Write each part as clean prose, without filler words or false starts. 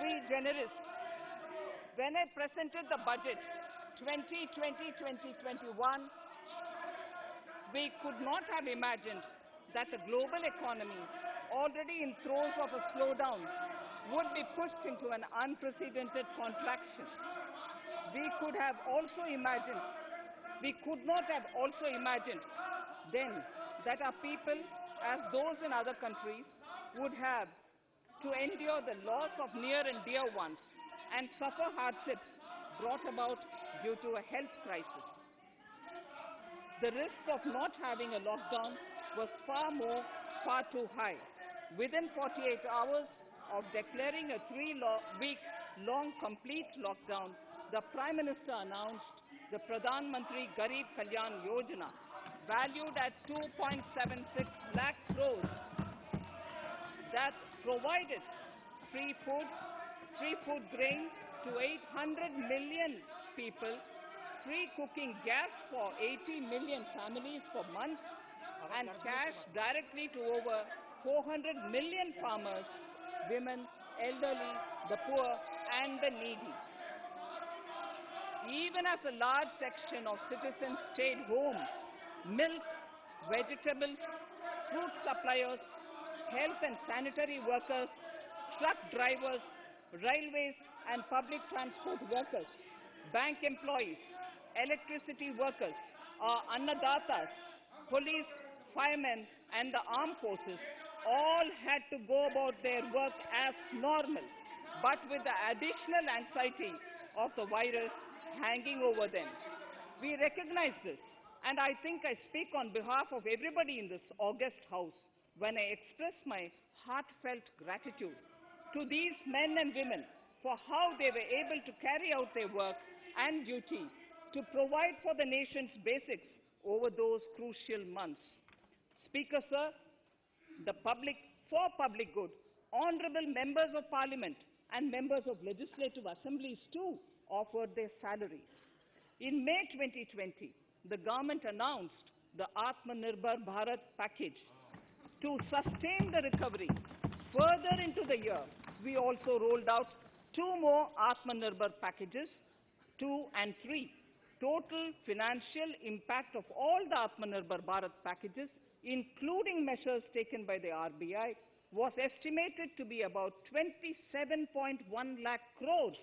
sui generis. When I presented the budget 2020-2021, we could not have imagined that the global economy, already in throes of a slowdown, would be pushed into an unprecedented contraction. We could not have also imagined then that our people, as those in other countries, would have to endure the loss of near and dear ones and suffer hardships brought about due to a health crisis. The risk of not having a lockdown was far too high. Within 48 hours of declaring a 3-week-long complete lockdown, the Prime Minister announced the Pradhan Mantri Garib Kalyan Yojana, valued at 2.76 lakh crores, that provided free food grain to 800 million people, free cooking gas for 80 million families for months, and cash directly to over 400 million farmers, women, elderly, the poor, and the needy. Even as a large section of citizens stayed home, milk, vegetables, fruit suppliers, health and sanitary workers, truck drivers, railways and public transport workers, bank employees, electricity workers, our annadatas, police, firemen, and the armed forces all had to go about their work as normal, but with the additional anxiety of the virus hanging over them. We recognize this, and I think I speak on behalf of everybody in this august house when I express my heartfelt gratitude to these men and women for how they were able to carry out their work and duty to provide for the nation's basics over those crucial months. Speaker, sir, for public good, honorable members of parliament and members of legislative assemblies too offered their salaries. In May 2020, the government announced the Atmanirbhar Bharat package. To sustain the recovery further into the year, we also rolled out 2 more Atmanirbhar packages, 2 and 3. Total financial impact of all the Atmanirbhar Bharat packages, including measures taken by the RBI, was estimated to be about 27.1 lakh crores,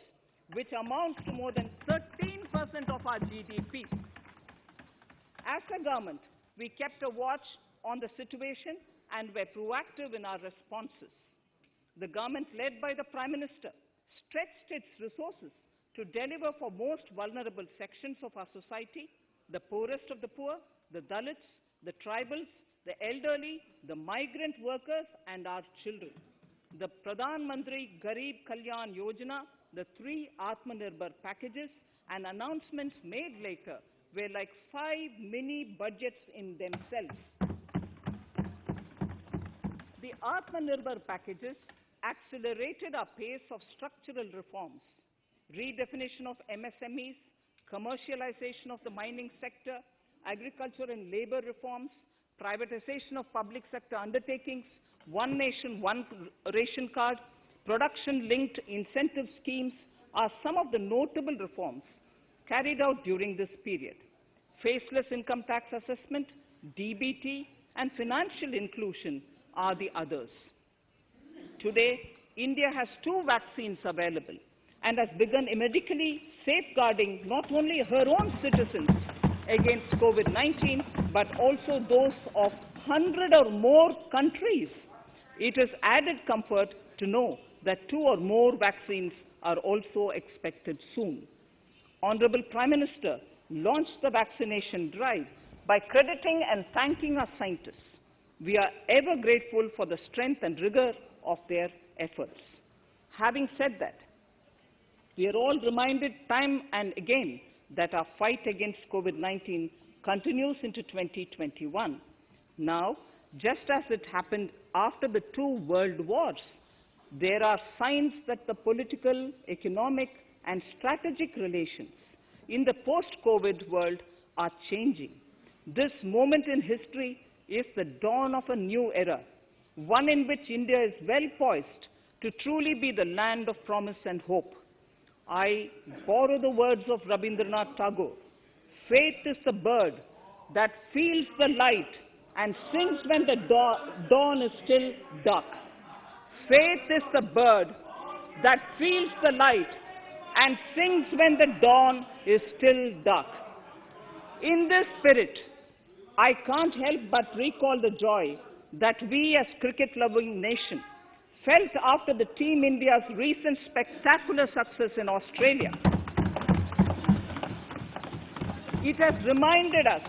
which amounts to more than 13% of our GDP. As a government, we kept a watch on the situation and were proactive in our responses. The government, led by the Prime Minister, stretched its resources to deliver for most vulnerable sections of our society, the poorest of the poor, the Dalits, the tribals, the elderly, the migrant workers, and our children. The Pradhan Mantri Garib Kalyan Yojana, the 3 Atmanirbhar packages, and announcements made later were like 5 mini budgets in themselves. The Atmanirbhar packages accelerated our pace of structural reforms, redefinition of MSMEs, commercialization of the mining sector, agriculture and labor reforms, privatization of public sector undertakings, One Nation, One Ration Card, production-linked incentive schemes are some of the notable reforms carried out during this period. Faceless income tax assessment, DBT, and financial inclusion are the others. Today, India has 2 vaccines available and has begun medically safeguarding not only her own citizens against COVID-19, but also those of 100 or more countries. It is added comfort to know that 2 or more vaccines are also expected soon. Honorable Prime Minister launched the vaccination drive by crediting and thanking our scientists. We are ever grateful for the strength and rigor of their efforts. Having said that, we are all reminded time and again that our fight against COVID-19 continues into 2021. Now, just as it happened after the 2 world wars, there are signs that the political, economic, and strategic relations in the post-COVID world are changing. This moment in history is the dawn of a new era, one in which India is well poised to truly be the land of promise and hope. I borrow the words of Rabindranath Tagore. Faith is the bird that feels the light and sings when the dawn is still dark. Faith is the bird that feels the light and sings when the dawn is still dark. In this spirit, I can't help but recall the joy that we as cricket-loving nation felt after the Team India's recent spectacular success in Australia. It has reminded us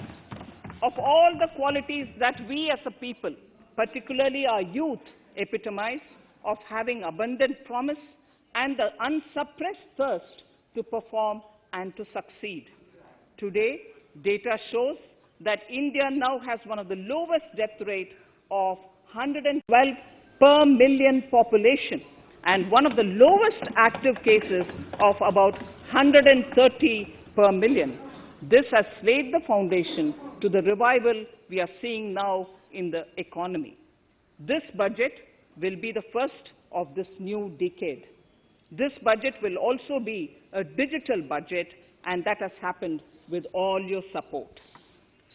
of all the qualities that we as a people, particularly our youth, epitomize of having abundant promise and the unsuppressed thirst to perform and to succeed. Today, data shows that India now has one of the lowest death rate of 112 per million population and one of the lowest active cases of about 130 per million. This has laid the foundation to the revival we are seeing now in the economy. This budget will be the first of this new decade. This budget will also be a digital budget, and that has happened with all your support.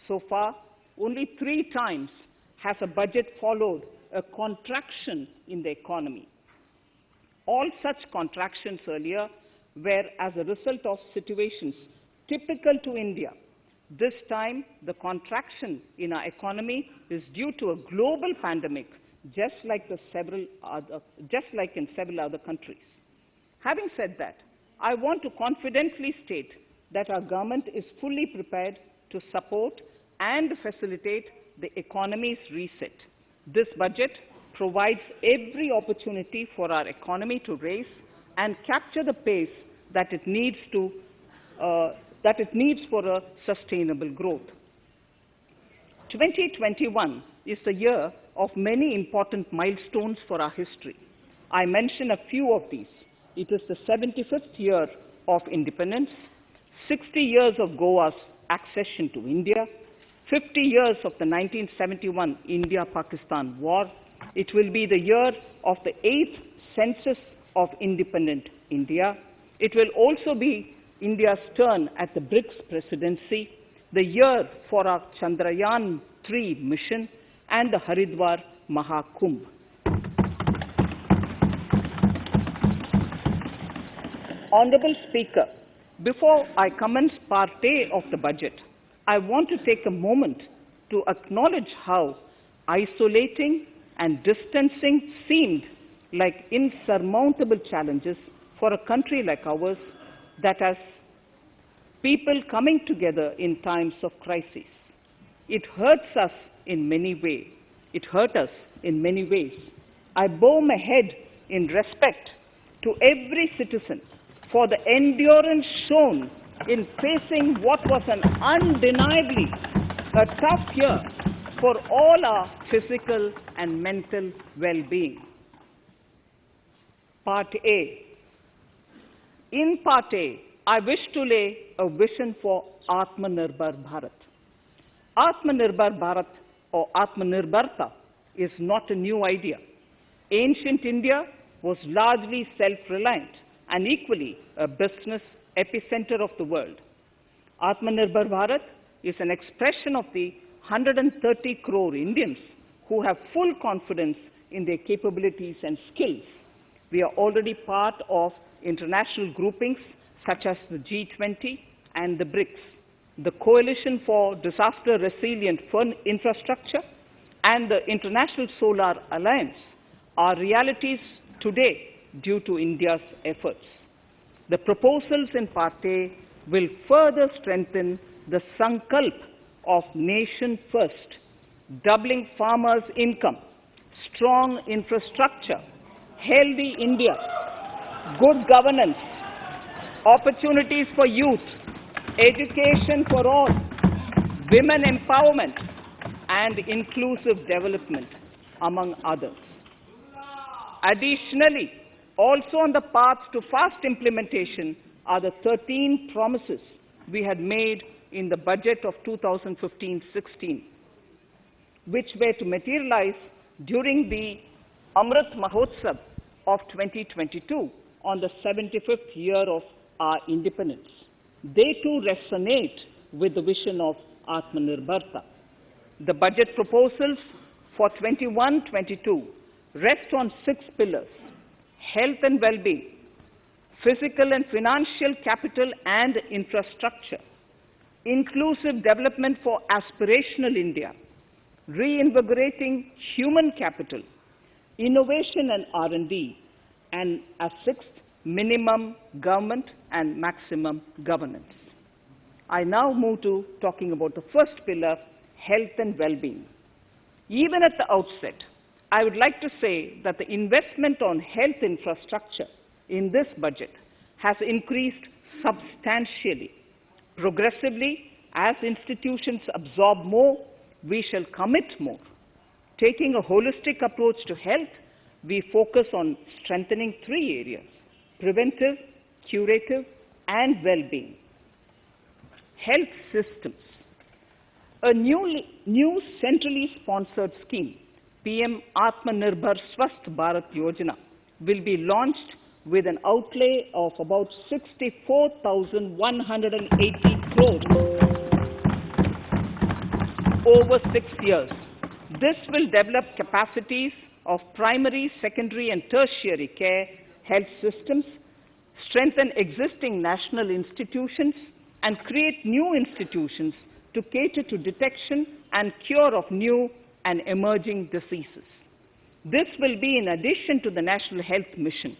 So far, only 3 times has a budget followed a contraction in the economy. All such contractions earlier were as a result of situations typical to India. This time, the contraction in our economy is due to a global pandemic, just like in several other countries. Having said that, I want to confidently state that our government is fully prepared to support and facilitate the economy's reset. This budget provides every opportunity for our economy to raise and capture the pace that it needs for a sustainable growth. 2021 is the year of many important milestones for our history. I mention a few of these. It is the 75th year of independence, 60 years of Goa's accession to India, 50 years of the 1971 India-Pakistan War. It will be the year of the 8th census of independent India. It will also be India's turn at the BRICS presidency, the year for our Chandrayaan-3 mission, and the Haridwar Mahakumbh. Honorable Speaker, before I commence Part A of the budget, I want to take a moment to acknowledge how isolating and distancing seemed like insurmountable challenges for a country like ours that has people coming together in times of crisis. It hurts us in many ways. It hurt us in many ways. I bow my head in respect to every citizen for the endurance shown in facing what was an undeniably a tough year for all our physical and mental well-being. Part A. In Part A, I wish to lay a vision for Atmanirbhar Bharat. Atmanirbhar Bharat or Atmanirbharta is not a new idea. Ancient India was largely self-reliant and equally a business epicenter of the world. Atmanirbhar Bharat is an expression of the 130 crore Indians who have full confidence in their capabilities and skills. We are already part of international groupings such as the G20 and the BRICS, the Coalition for Disaster Resilient Infrastructure, and the International Solar Alliance are realities today due to India's efforts. The proposals in Part A will further strengthen the sankalp of nation first, doubling farmers' income, strong infrastructure, healthy India, good governance, opportunities for youth, education for all, women empowerment, and inclusive development, among others. Additionally, also on the path to fast implementation are the 13 promises we had made in the budget of 2015-16, which were to materialize during the Amrit Mahotsav of 2022 on the 75th year of our independence. They too resonate with the vision of Atmanirbharta. The budget proposals for 21-22 rest on 6 pillars: health and well-being, physical and financial capital and infrastructure, inclusive development for aspirational India, reinvigorating human capital, innovation and R&D, and as 6th, minimum government and maximum governance. I now move to talking about the first pillar, health and well-being. Even at the outset, I would like to say that the investment on health infrastructure in this budget has increased substantially. Progressively, as institutions absorb more, we shall commit more. Taking a holistic approach to health, we focus on strengthening 3 areas: preventive, curative, and well-being. Health systems. A new centrally sponsored scheme, PM Atmanirbhar Swasth Bharat Yojana, will be launched with an outlay of about 64,180 crores over 6 years. This will develop capacities of primary, secondary, and tertiary care health systems, strengthen existing national institutions, and create new institutions to cater to detection and cure of new and emerging diseases. This will be in addition to the National Health Mission.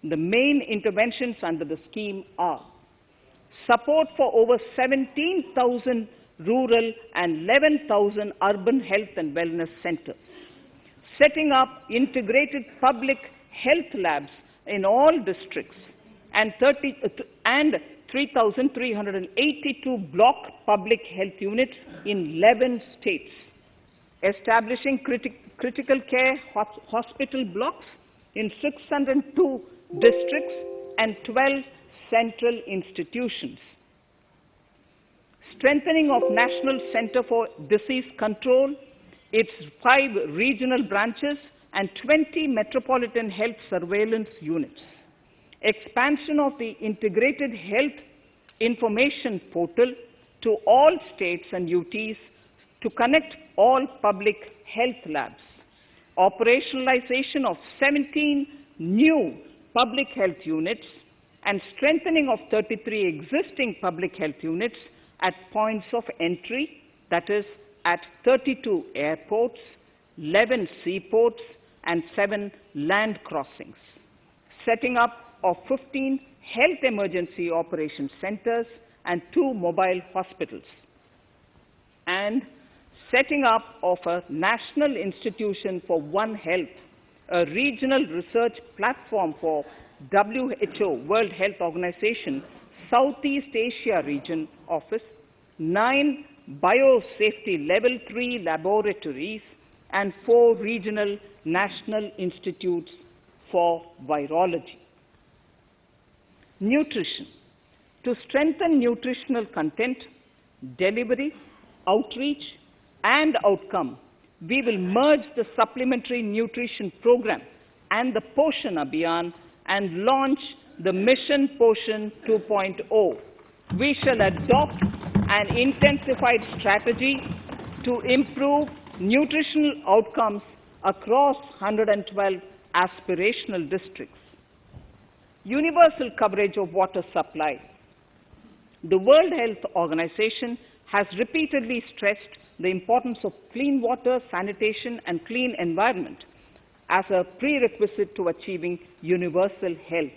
The main interventions under the scheme are support for over 17,000 rural and 11,000 urban health and wellness centers, setting up integrated public health labs in all districts, and 3,382 block public health units in 11 states, establishing critical care hospital blocks in 602 districts and 12 central institutions, strengthening of National Center for Disease Control, its 5 regional branches and 20 metropolitan health surveillance units, expansion of the integrated health information portal to all states and UTs to connect all public health labs, operationalization of 17 new public health units, and strengthening of 33 existing public health units at points of entry, that is, at 32 airports, 11 seaports, and 7 land crossings, setting up of 15 health emergency operation centers and 2 mobile hospitals, and setting up of a National Institution for One Health, a regional research platform for WHO, World Health Organization, Southeast Asia Region Office, 9 biosafety level 3 laboratories, and 4 regional national institutes for virology. Nutrition. To strengthen nutritional content, delivery, outreach, and outcome, we will merge the supplementary nutrition program and the Poshan Abhiyan and launch the Mission Poshan 2.0. We shall adopt an intensified strategy to improve nutritional outcomes across 112 aspirational districts. Universal coverage of water supply. The World Health Organization has repeatedly stressed the importance of clean water, sanitation, and clean environment as a prerequisite to achieving universal health.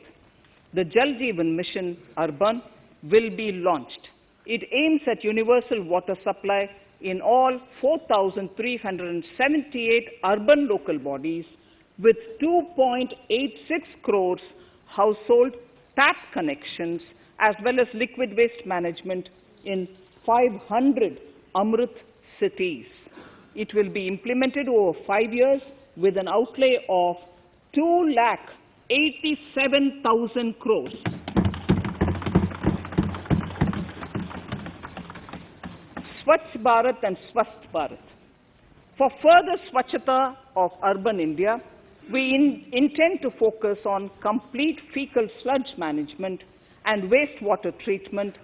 The Jal Jeevan Mission Urban will be launched. It aims at universal water supply in all 4,378 urban local bodies with 2.86 crores household tap connections, as well as liquid waste management in 500 Amrit cities. It will be implemented over 5 years with an outlay of 2,87,000 crores. Swachh Bharat and Swasth Bharat. For further Swachhata of urban India, We intend to focus on complete fecal sludge management and wastewater treatment,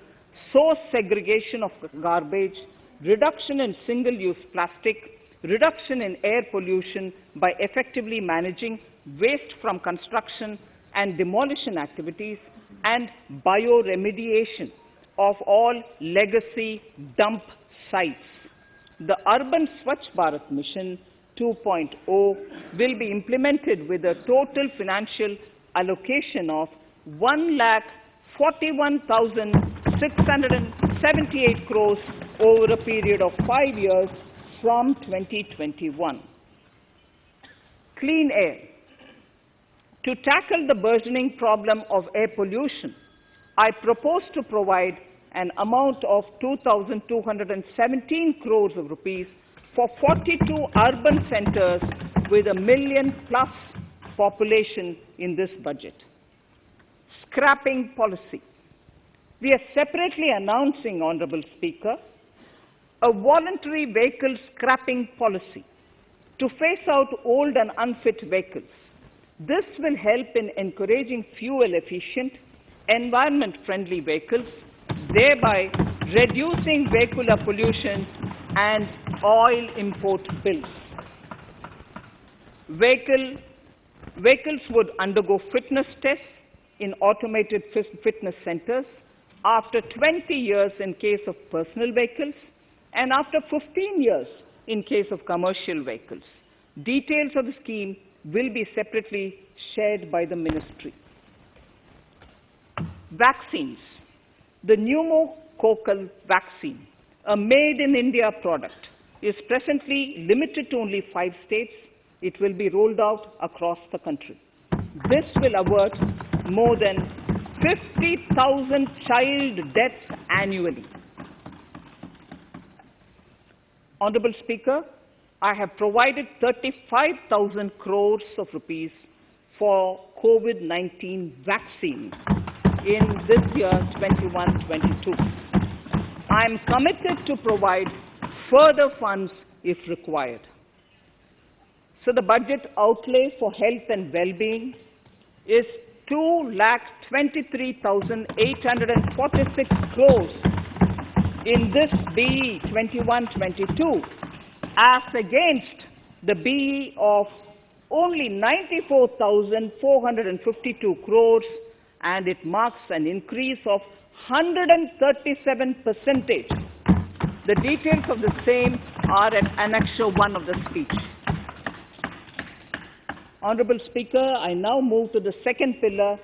source segregation of garbage, reduction in single-use plastic, reduction in air pollution by effectively managing waste from construction and demolition activities, and bioremediation of all legacy dump sites. The Urban Swachh Bharat Mission 2.0 will be implemented with a total financial allocation of 1,41,678 crores over a period of 5 years from 2021. Clean air. To tackle the burgeoning problem of air pollution, I propose to provide an amount of 2,217 crores of rupees for 42 urban centers with a million-plus population in this budget. Scrapping policy. We are separately announcing, Honorable Speaker, a voluntary vehicle scrapping policy to phase out old and unfit vehicles. This will help in encouraging fuel-efficient, environment-friendly vehicles, thereby reducing vehicular pollution and oil import bills. Vehicles would undergo fitness tests in automated fitness centers after 20 years in case of personal vehicles and after 15 years in case of commercial vehicles. Details of the scheme will be separately shared by the ministry. Vaccines. The pneumococcal vaccine, a made-in-India product, is presently limited to only 5 states. It will be rolled out across the country. This will avert more than 50,000 child deaths annually. Honorable Speaker, I have provided 35,000 crores of rupees for COVID-19 vaccines in this year 21-22. I am committed to provide further funds if required. So the budget outlay for health and well-being is 2,23,846 crores in this BE 21-22 as against the BE of only 94,452 crores, and it marks an increase of 137%. The details of the same are at Annexure 1 of the speech. Honorable Speaker, I now move to the second pillar,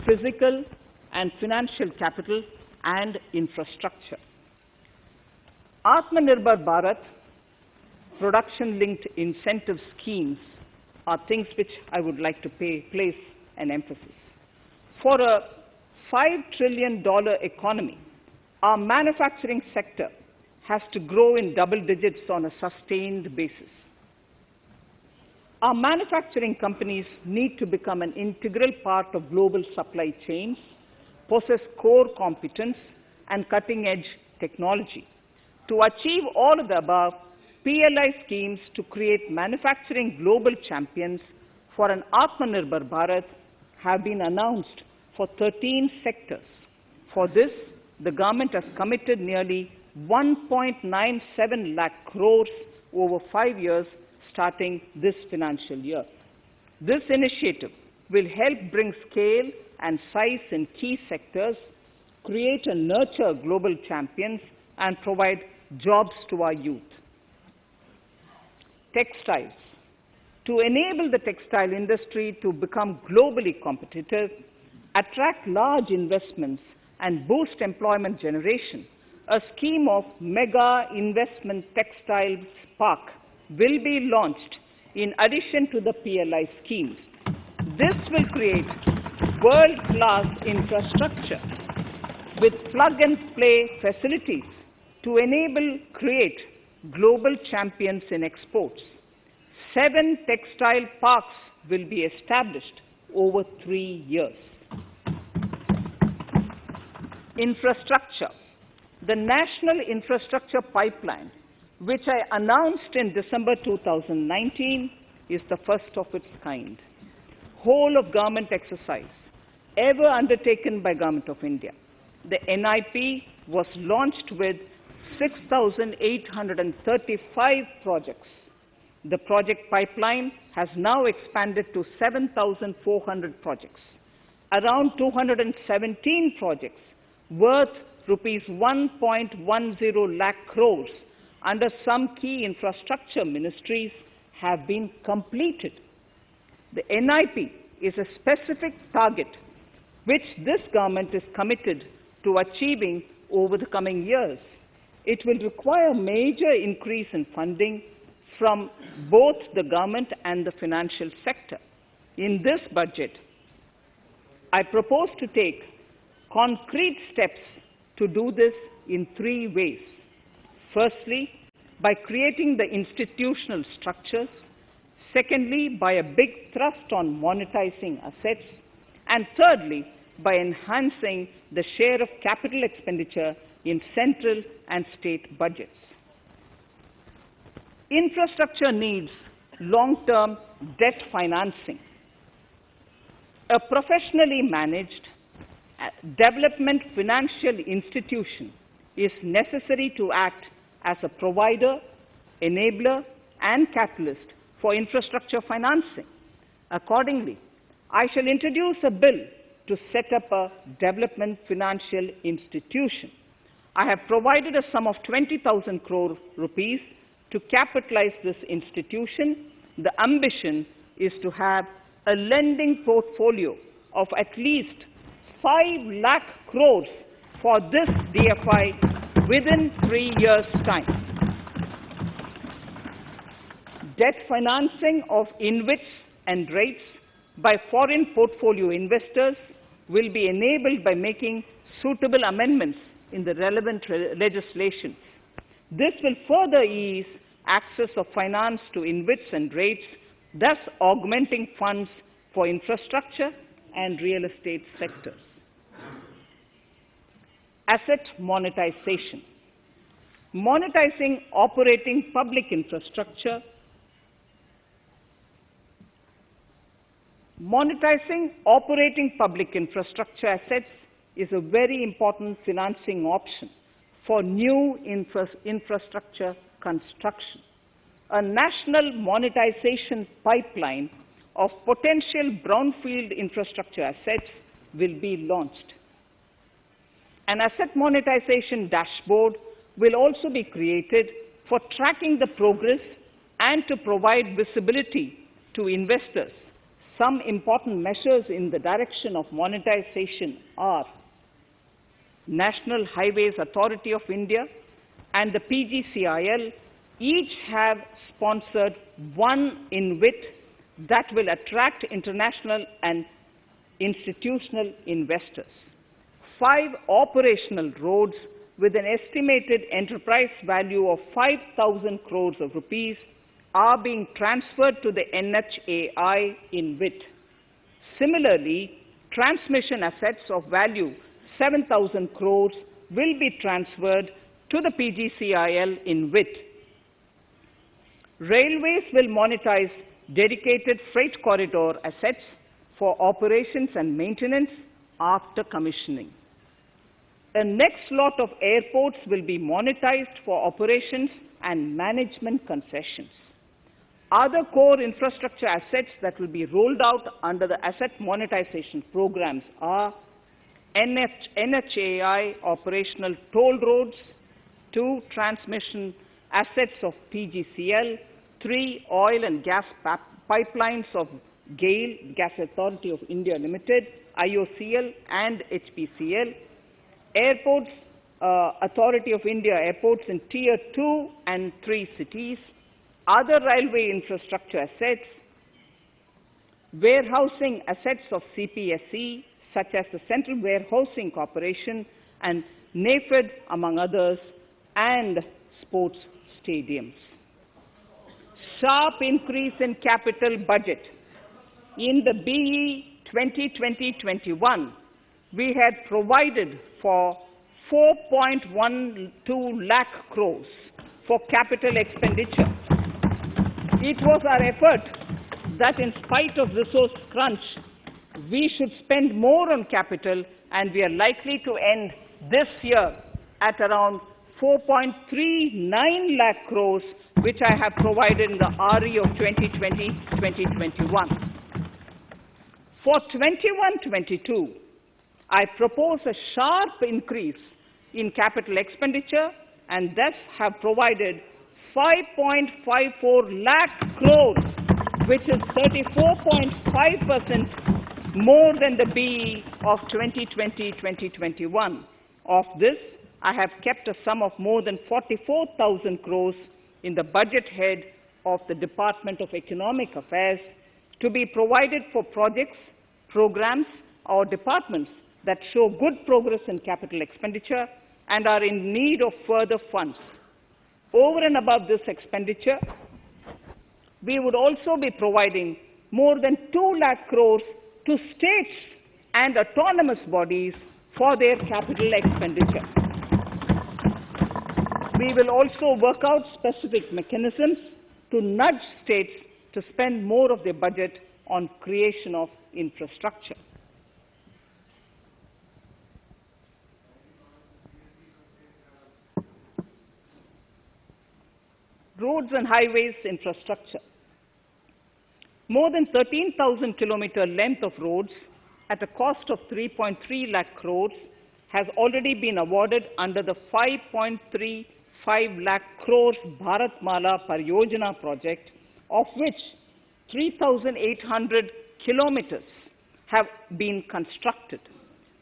physical and financial capital and infrastructure. Atmanirbhar Bharat, production-linked incentive schemes are things which I would like to place an emphasis. For a $5 trillion economy, our manufacturing sector has to grow in double digits on a sustained basis. Our manufacturing companies need to become an integral part of global supply chains, possess core competence and cutting-edge technology. To achieve all of the above, PLI schemes to create manufacturing global champions for an Atmanirbhar Bharat have been announced for 13 sectors. For this, the government has committed nearly 1.97 lakh crores over 5 years starting this financial year. This initiative will help bring scale and size in key sectors, create and nurture global champions, and provide jobs to our youth. Textiles. To enable the textile industry to become globally competitive, attract large investments, and boost employment generation, a scheme of Mega Investment Textiles Park will be launched in addition to the PLI schemes. This will create world-class infrastructure with plug-and-play facilities to create global champions in exports. 7 textile parks will be established over 3 years. Infrastructure. The National Infrastructure Pipeline, which I announced in December 2019, is the first of its kind. whole of government exercise ever undertaken by Government of India. The NIP was launched with 6,835 projects. The project pipeline has now expanded to 7,400 projects. Around 217 projects worth rupees 1.10 lakh crores under some key infrastructure ministries have been completed. The NIP is a specific target which this government is committed to achieving over the coming years. It will require a major increase in funding from both the government and the financial sector. In this budget, I propose to take concrete steps to do this in 3 ways. Firstly, by creating the institutional structures. Secondly, by a big thrust on monetizing assets. And thirdly, by enhancing the share of capital expenditure in central and state budgets. Infrastructure needs long-term debt financing. A professionally managed development financial institution is necessary to act as a provider, enabler, and catalyst for infrastructure financing. Accordingly, I shall introduce a bill to set up a development financial institution. I have provided a sum of 20,000 crore rupees to capitalize this institution. The ambition is to have a lending portfolio of at least 5 lakh crores for this DFI within 3 years' time. Debt financing of InvITs and rates by foreign portfolio investors will be enabled by making suitable amendments in the relevant legislations. This will further ease access of finance to InvITs and rates, thus augmenting funds for infrastructure and real estate sectors. Asset monetization. Monetizing operating public infrastructure. Monetizing operating public infrastructure assets is a very important financing option for new infrastructure construction. A national monetization pipeline of potential brownfield infrastructure assets will be launched. An asset monetization dashboard will also be created for tracking the progress and to provide visibility to investors. Some important measures in the direction of monetization are National Highways Authority of India and the PGCIL each have sponsored one InvIT that will attract international and institutional investors. 5 operational roads with an estimated enterprise value of 5,000 crores of rupees are being transferred to the NHAI InvIT. Similarly, transmission assets of value 7,000 crores will be transferred to the PGCIL InvIT. Railways will monetize dedicated freight corridor assets for operations and maintenance after commissioning. The next lot of airports will be monetized for operations and management concessions. Other core infrastructure assets that will be rolled out under the asset monetization programs are NHAI operational toll roads, 2 transmission assets of PGCL, 3 oil and gas pipelines of GAIL, Gas Authority of India Limited, IOCL and HPCL, Airports Authority of India airports in Tier 2 and 3 cities, other railway infrastructure assets, warehousing assets of CPSE, such as the Central Warehousing Corporation and NAFED, among others, and sports stadiums. Sharp increase in capital budget. In the BE 2020-21, we had provided for 4.12 lakh crores for capital expenditure. It was our effort that in spite of resource crunch, we should spend more on capital, and we are likely to end this year at around 4.39 lakh crores, which I have provided in the RE of 2020-2021. For 21-22, I propose a sharp increase in capital expenditure and thus have provided 5.54 lakh crores, which is 34.5% more than the BE of 2020-2021. Of this, I have kept a sum of more than 44,000 crores in the budget head of the Department of Economic Affairs to be provided for projects, programs, or departments that show good progress in capital expenditure and are in need of further funds. Over and above this expenditure, we would also be providing more than 2 lakh crores to states and autonomous bodies for their capital expenditure. We will also work out specific mechanisms to nudge states to spend more of their budget on creation of infrastructure. Roads and highways infrastructure. More than 13,000 kilometer length of roads at a cost of 3.3 lakh crores has already been awarded under the 5.35 lakh crores Bharatmala Pariyojana project, of which 3,800 kilometers have been constructed.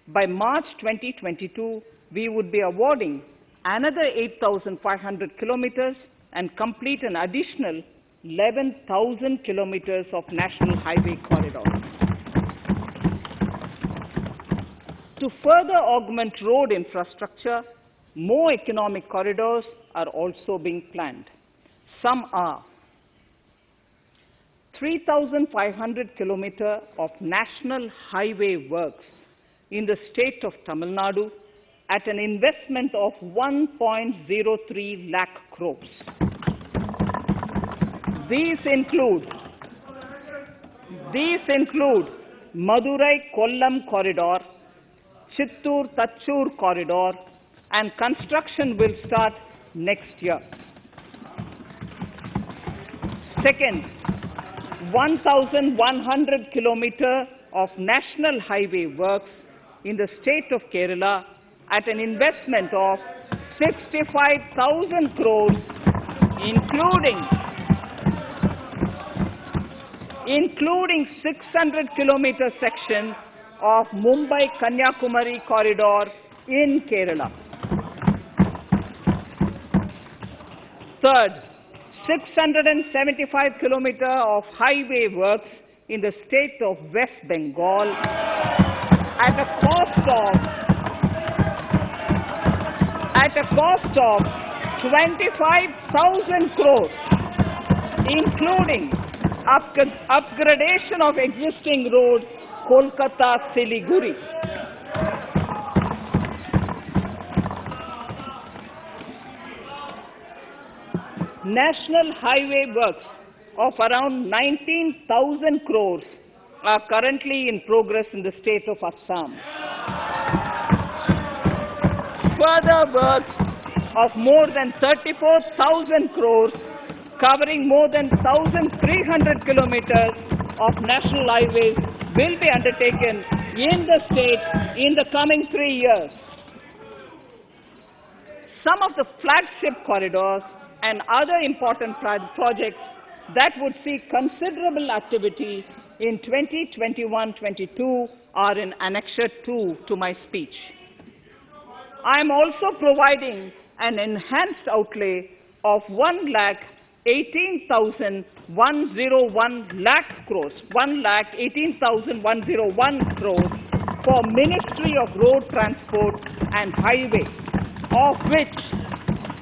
By March 2022, we would be awarding another 8,500 kilometers and complete an additional 11,000 kilometers of national highway corridors. To further augment road infrastructure, more economic corridors are also being planned. Some are 3,500 kilometers of national highway works in the state of Tamil Nadu at an investment of 1.03 lakh crores. These include Madurai-Kollam corridor, Chittoor-Tachur corridor, and construction will start next year. Second, 1,100 kilometers of national highway works in the state of Kerala at an investment of 65,000 crores, including 600 kilometer section of Mumbai-Kanyakumari corridor in Kerala. Third, 675 kilometers of highway works in the state of West Bengal at a cost of 25,000 crores, including upgradation of existing road Kolkata-Siliguri. National highway works of around 19,000 crores are currently in progress in the state of Assam. Further works of more than 34,000 crores covering more than 1,300 kilometers of national highways will be undertaken in the state in the coming 3 years. Some of the flagship corridors and other important projects that would see considerable activity in 2021-22 are in Annexure 2 to my speech. I am also providing an enhanced outlay of 1,18,101 lakh crores, 1,18,101 crores for Ministry of Road Transport and Highways, of which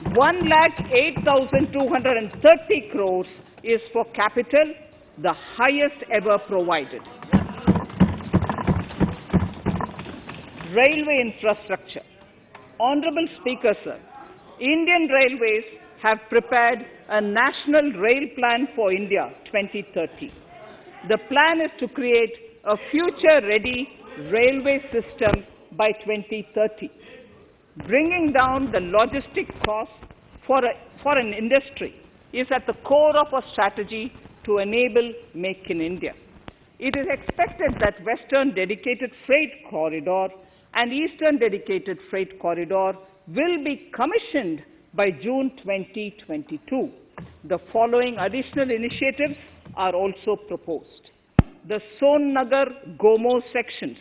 1,08,230 crores is for capital, the highest ever provided. Railway infrastructure. Honorable Speaker, sir, Indian Railways have prepared a National Rail Plan for India 2030. The plan is to create a future-ready railway system by 2030. Bringing down the logistic costs for an industry is at the core of our strategy to enable Make in India. It is expected that Western Dedicated Freight Corridor and Eastern Dedicated Freight Corridor will be commissioned by June 2022. The following additional initiatives are also proposed. The Sonnagar-Gomo sections,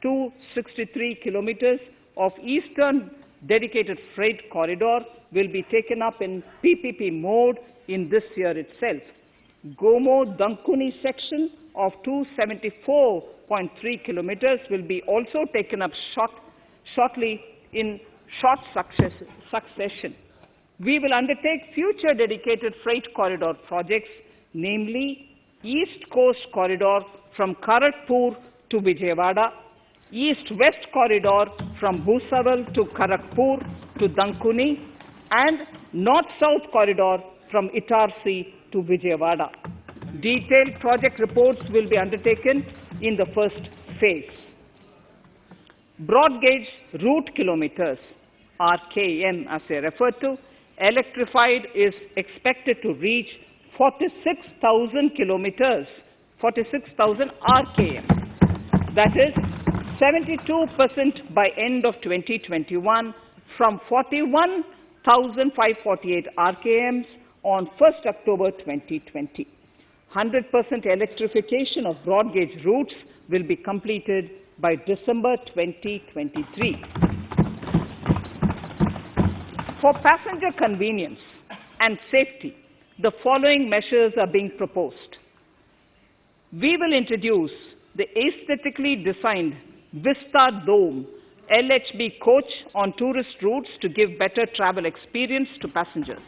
263 kilometers of Eastern Dedicated Freight Corridor, will be taken up in PPP mode in this year itself. Gomo-Dankuni section of 274.3 kilometers will be also taken up shortly in short succession. We will undertake future dedicated freight corridor projects, namely East Coast Corridor from Kharagpur to Vijayawada, East-West Corridor from Bhusaval to Kharagpur to Dankuni, and North-South Corridor from Itarsi to Vijayawada. Detailed project reports will be undertaken in the first phase. Broad gauge route kilometers, RKM as I referred to, electrified is expected to reach 46,000 kilometers, 46,000 RKM. That is 72% by end of 2021 from 41,548 RKMs on 1st October 2020. 100% electrification of broad gauge routes will be completed by December 2023. For passenger convenience and safety, the following measures are being proposed. We will introduce the aesthetically designed Vista Dome LHB coach on tourist routes to give better travel experience to passengers.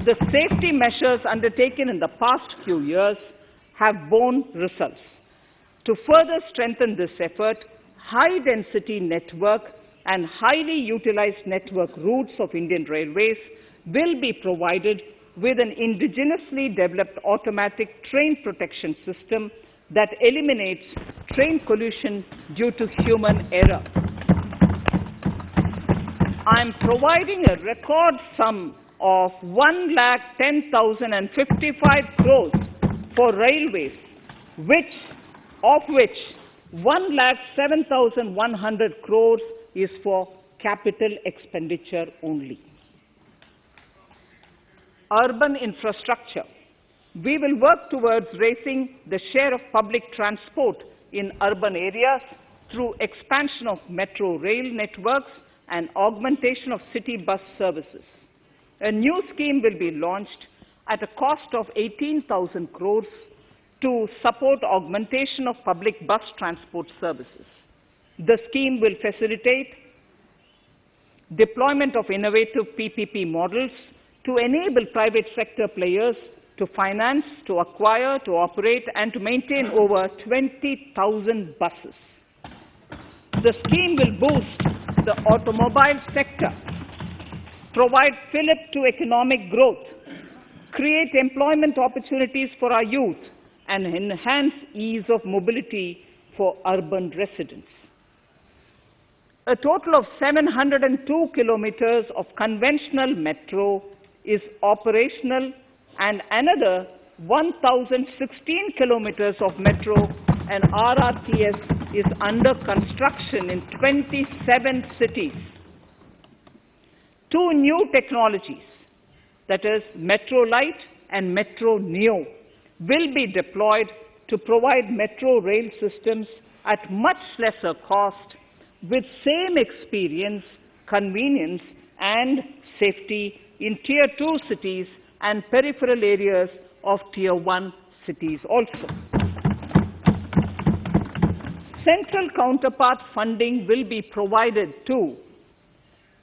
The safety measures undertaken in the past few years have borne results. To further strengthen this effort, high-density network and highly utilized network routes of Indian Railways will be provided with an indigenously developed automatic train protection system that eliminates train collision due to human error. I am providing a record sum of 1,10,055 crores for railways, of which 1,07,100 crores is for capital expenditure only. Urban infrastructure. We will work towards raising the share of public transport in urban areas through expansion of metro rail networks and augmentation of city bus services. A new scheme will be launched at a cost of 18,000 crores to support augmentation of public bus transport services. The scheme will facilitate deployment of innovative PPP models to enable private sector players to finance, to acquire, to operate, and to maintain over 20,000 buses. The scheme will boost the automobile sector, provide fillip to economic growth, create employment opportunities for our youth, and enhance ease of mobility for urban residents. A total of 702 kilometers of conventional metro is operational, and another 1,016 kilometers of metro and RRTS is under construction in 27 cities. Two new technologies, that is Metro Lite and Metro Neo, will be deployed to provide metro rail systems at much lesser cost with same experience, convenience, and safety in Tier 2 cities and peripheral areas of Tier 1 cities also. Central counterpart funding will be provided to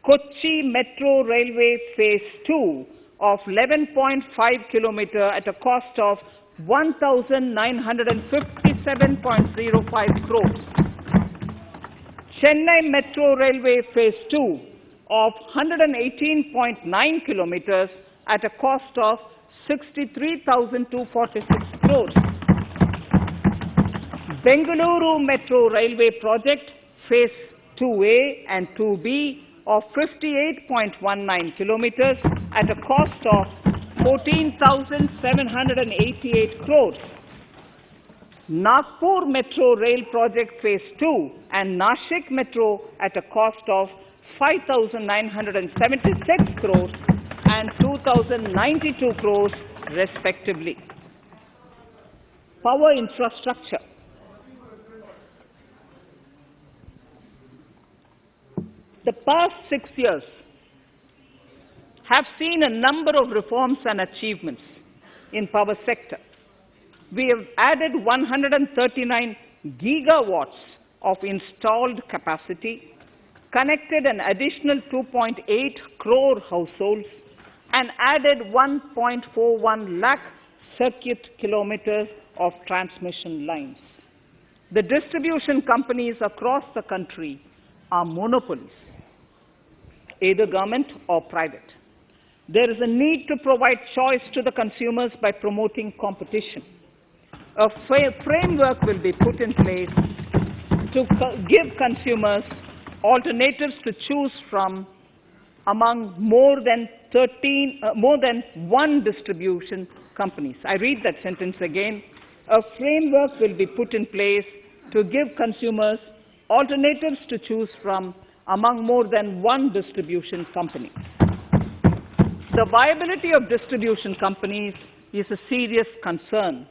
Kochi Metro Railway Phase 2 of 11.5 kilometer at a cost of 1,957.05 crores. Chennai Metro Railway Phase 2 of 118.9 kilometers at a cost of 63,246 crores. Bengaluru Metro Railway Project Phase 2A and 2B of 58.19 kilometers at a cost of 14,788 crores. Nagpur Metro Rail Project Phase 2 and Nashik Metro at a cost of 5,976 crores and 2,092 crores respectively. Power infrastructure. The past 6 years have seen a number of reforms and achievements in power sector. We have added 139 gigawatts of installed capacity, connected an additional 2.8 crore households, and added 1.41 lakh circuit kilometers of transmission lines. The distribution companies across the country are monopolies, either government or private. There is a need to provide choice to the consumers by promoting competition. A framework will be put in place to give consumers alternatives to choose from among more than one distribution companies. I read that sentence again. A framework will be put in place to give consumers alternatives to choose from among more than one distribution company. The viability of distribution companies is a serious concern.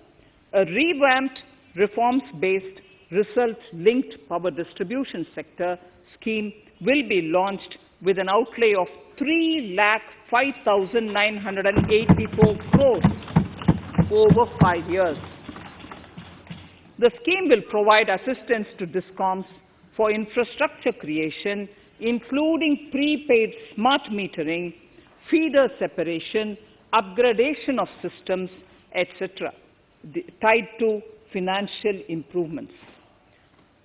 A revamped, reforms-based, results-linked power distribution sector scheme will be launched with an outlay of 3,05,984 crores over 5 years. The scheme will provide assistance to DISCOMs for infrastructure creation, including prepaid smart metering, feeder separation, upgradation of systems, etc., tied to financial improvements.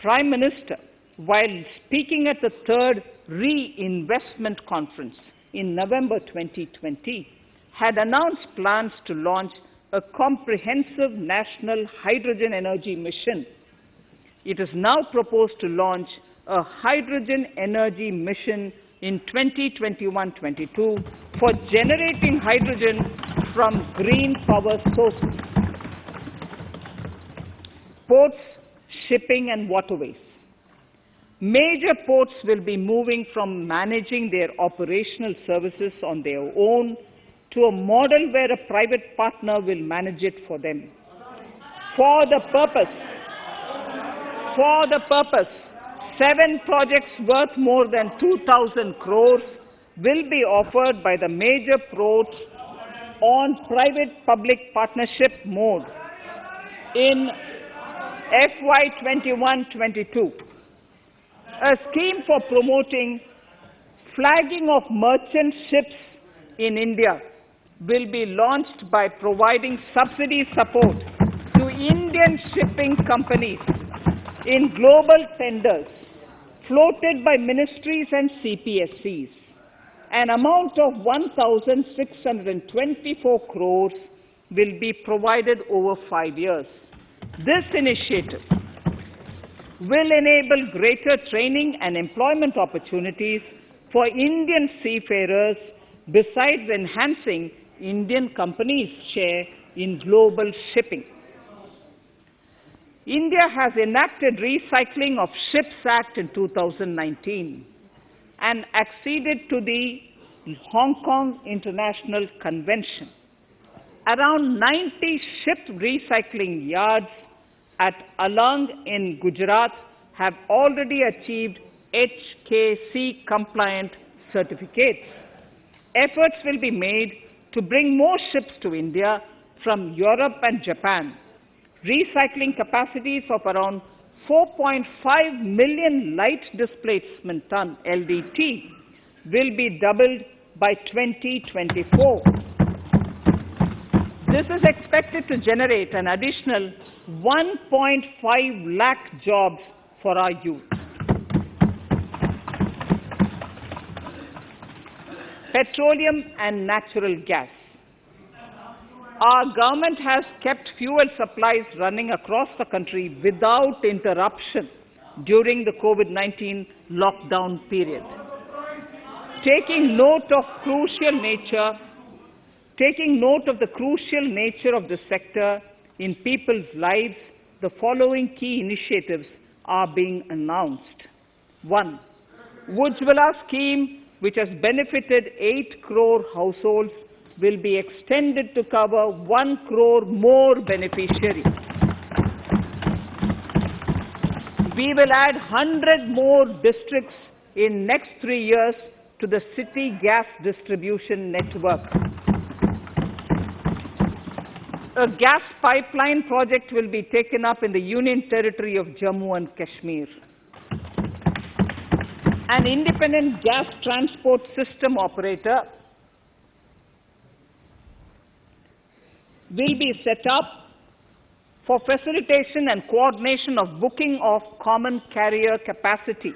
Prime Minister, while speaking at the third Reinvestment Conference in November 2020, had announced plans to launch a comprehensive national hydrogen energy mission. It is now proposed to launch a hydrogen energy mission in 2021-22 for generating hydrogen from green power sources. Ports, shipping and waterways. Major ports will be moving from managing their operational services on their own to a model where a private partner will manage it for them. For the purpose, 7 projects worth more than 2,000 crores will be offered by the major ports on private-public partnership mode in FY 21-22. A scheme for promoting flagging of merchant ships in India will be launched by providing subsidy support to Indian shipping companies in global tenders floated by ministries and CPSCs. An amount of 1,624 crores will be provided over 5 years. This initiative will enable greater training and employment opportunities for Indian seafarers, besides enhancing Indian companies' share in global shipping. India has enacted Recycling of Ships Act in 2019 and acceded to the Hong Kong International Convention. Around 90 ship recycling yards at Alang in Gujarat have already achieved HKC-compliant certificates. Efforts will be made to bring more ships to India from Europe and Japan. Recycling capacities of around 4.5 million light displacement ton LDT will be doubled by 2024. This is expected to generate an additional 1.5 lakh jobs for our youth. Petroleum and natural gas. Our government has kept fuel supplies running across the country without interruption during the COVID-19 lockdown period. Taking note of the crucial nature of the sector in people's lives, the following key initiatives are being announced. 1. Ujjwala scheme, which has benefited 8 crore households, will be extended to cover 1 crore more beneficiaries. We will add 100 more districts in next 3 years to the city gas distribution network. A gas pipeline project will be taken up in the Union Territory of Jammu and Kashmir. An independent gas transport system operator will be set up for facilitation and coordination of booking of common carrier capacity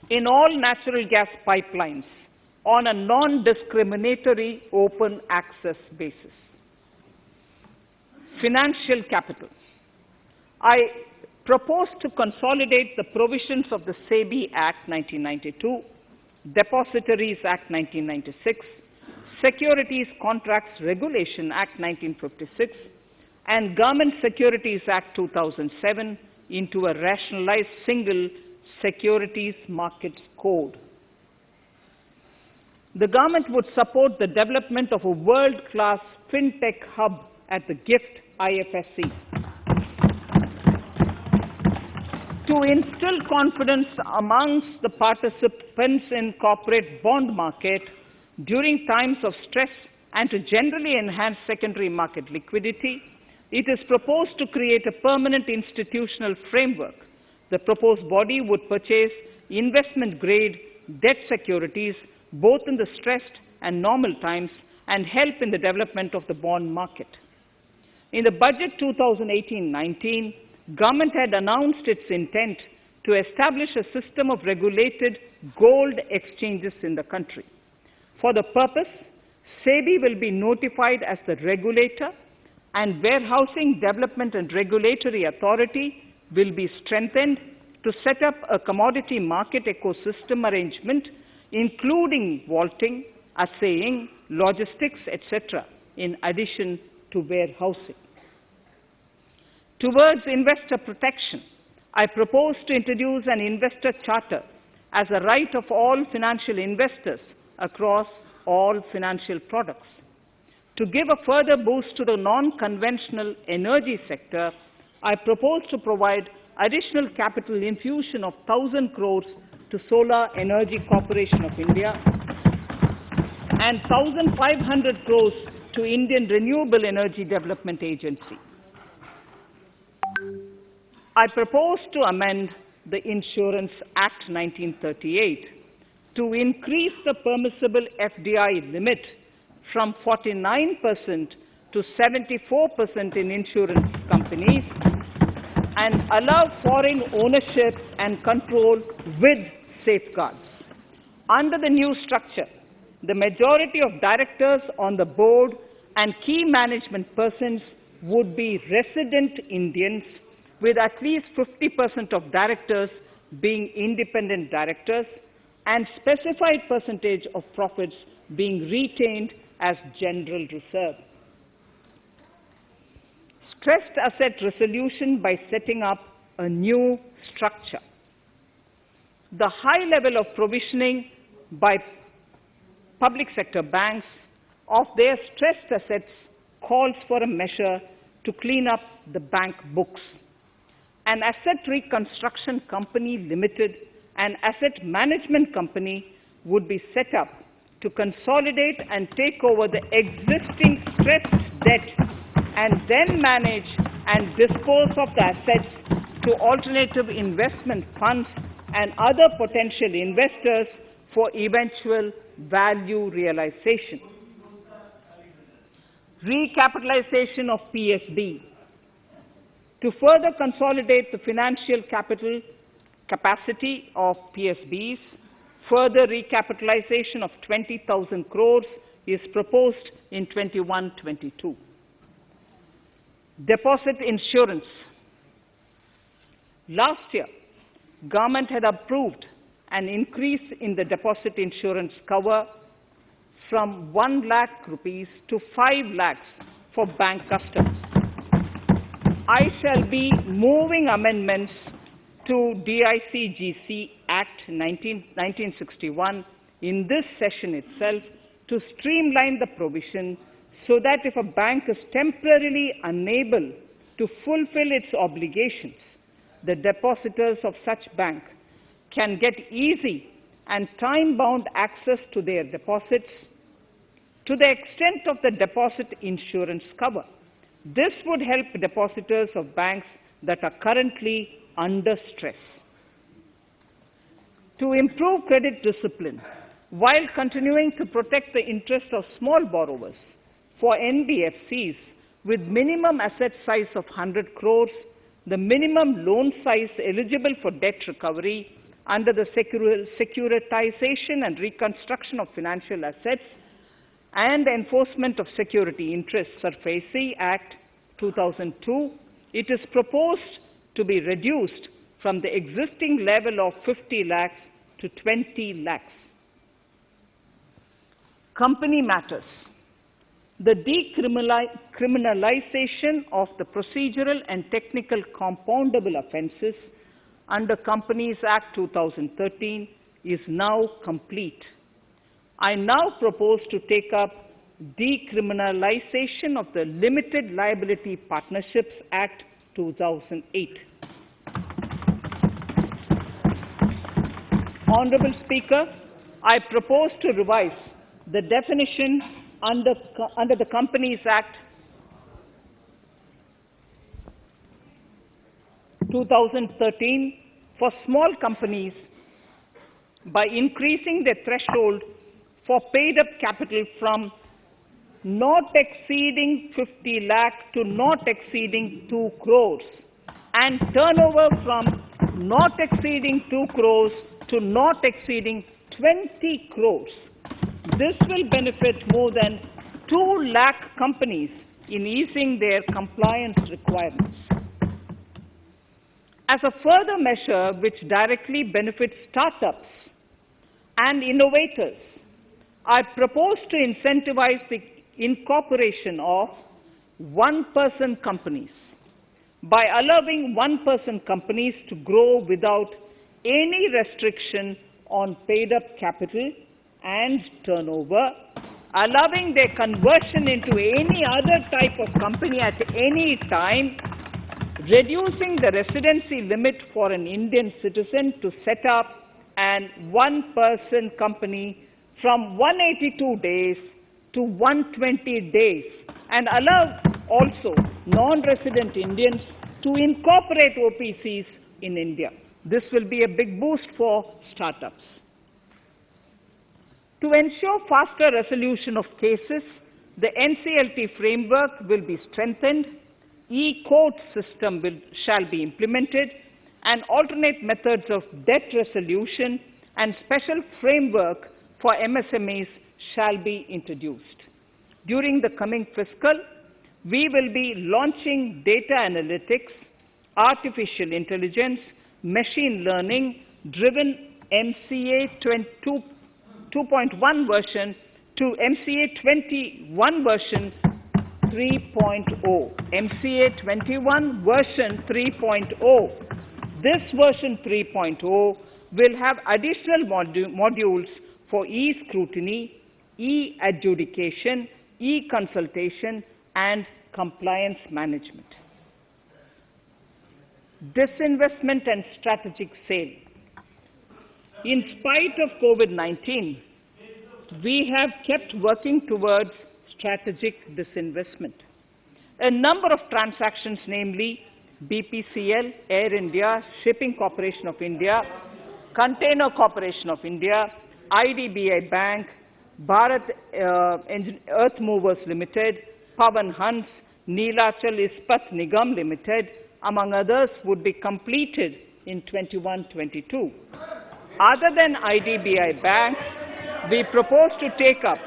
in all natural gas pipelines on a non-discriminatory open access basis. Financial capital. I propose to consolidate the provisions of the SEBI Act 1992, Depositories Act 1996, Securities Contracts Regulation Act 1956, and Government Securities Act 2007 into a rationalized single Securities Markets Code. The government would support the development of a world-class fintech hub at the GIFT IFSC. To instill confidence amongst the participants in corporate bond market during times of stress and to generally enhance secondary market liquidity, it is proposed to create a permanent institutional framework. The proposed body would purchase investment-grade debt securities both in the stressed and normal times and help in the development of the bond market. In the budget 2018-19, government had announced its intent to establish a system of regulated gold exchanges in the country. For the purpose, SEBI will be notified as the regulator, and Warehousing Development and Regulatory Authority will be strengthened to set up a commodity market ecosystem arrangement, including vaulting, assaying, logistics, etc., in addition to warehousing. Towards investor protection, I propose to introduce an investor charter as a right of all financial investors across all financial products. To give a further boost to the non-conventional energy sector, I propose to provide additional capital infusion of 1,000 crores to Solar Energy Corporation of India and 1,500 crores to Indian Renewable Energy Development Agency. I propose to amend the Insurance Act 1938 to increase the permissible FDI limit from 49% to 74% in insurance companies and allow foreign ownership and control with safeguards. Under the new structure, the majority of directors on the board and key management persons would be resident Indians, with at least 50% of directors being independent directors and specified percentage of profits being retained as general reserve. Stressed asset resolution by setting up a new structure. The high level of provisioning by public sector banks of their stressed assets calls for a measure to clean up the bank books. An asset reconstruction company limited, an asset management company would be set up to consolidate and take over the existing stressed debt and then manage and dispose of the assets to alternative investment funds and other potential investors for eventual value realization. Recapitalization of PSB. To further consolidate the financial capital capacity of PSBs, further recapitalization of 20,000 crores is proposed in 21-22. Deposit insurance. Last year, government had approved an increase in the deposit insurance cover from 1 lakh rupees to 5 lakhs for bank customers. I shall be moving amendments to DICGC Act 1961 in this session itself to streamline the provision so that if a bank is temporarily unable to fulfill its obligations, the depositors of such bank can get easy and time-bound access to their deposits to the extent of the deposit insurance cover. This would help depositors of banks that are currently under stress. To improve credit discipline, while continuing to protect the interests of small borrowers, for NBFCs with minimum asset size of 100 crores, the minimum loan size eligible for debt recovery under the Securitization and Reconstruction of Financial Assets and Enforcement of Security Interests, SARFAESI Act 2002, it is proposed to be reduced from the existing level of 50 lakhs to 20 lakhs. Company matters. The decriminalization of the procedural and technical compoundable offences under Companies Act 2013 is now complete. I now propose to take up decriminalization of the Limited Liability Partnerships Act 2008. Honourable Speaker, I propose to revise the definition under the Companies Act 2013 for small companies by increasing the threshold for paid-up capital from not exceeding 50 lakh to not exceeding 2 crores and turnover from not exceeding 2 crores to not exceeding 20 crores. This will benefit more than 2 lakh companies in easing their compliance requirements. As a further measure which directly benefits startups and innovators, I propose to incentivize the incorporation of one-person companies by allowing one-person companies to grow without any restriction on paid-up capital and turnover, allowing their conversion into any other type of company at any time, reducing the residency limit for an Indian citizen to set up an one-person company from 182 days to 120 days, and allow also non-resident Indians to incorporate OPCs in India. This will be a big boost for startups. To ensure faster resolution of cases, the NCLT framework will be strengthened, e-court system shall be implemented, and alternate methods of debt resolution and special framework for MSMEs shall be introduced. During the coming fiscal, we will be launching data analytics, artificial intelligence, machine learning-driven MCA 2.1 version to MCA 21 version 3.0. MCA 21 version 3.0. This version 3.0 will have additional modules for e-scrutiny, e-adjudication, e-consultation, and compliance management. Disinvestment and strategic sale. In spite of COVID-19, we have kept working towards strategic disinvestment. A number of transactions, namely BPCL, Air India, Shipping Corporation of India, Container Corporation of India, IDBI Bank, Bharat Earth Movers Limited, Pavan Hans, Neelachal Ispat Nigam Limited, among others, would be completed in 21-22. Other than IDBI Bank, we propose to take up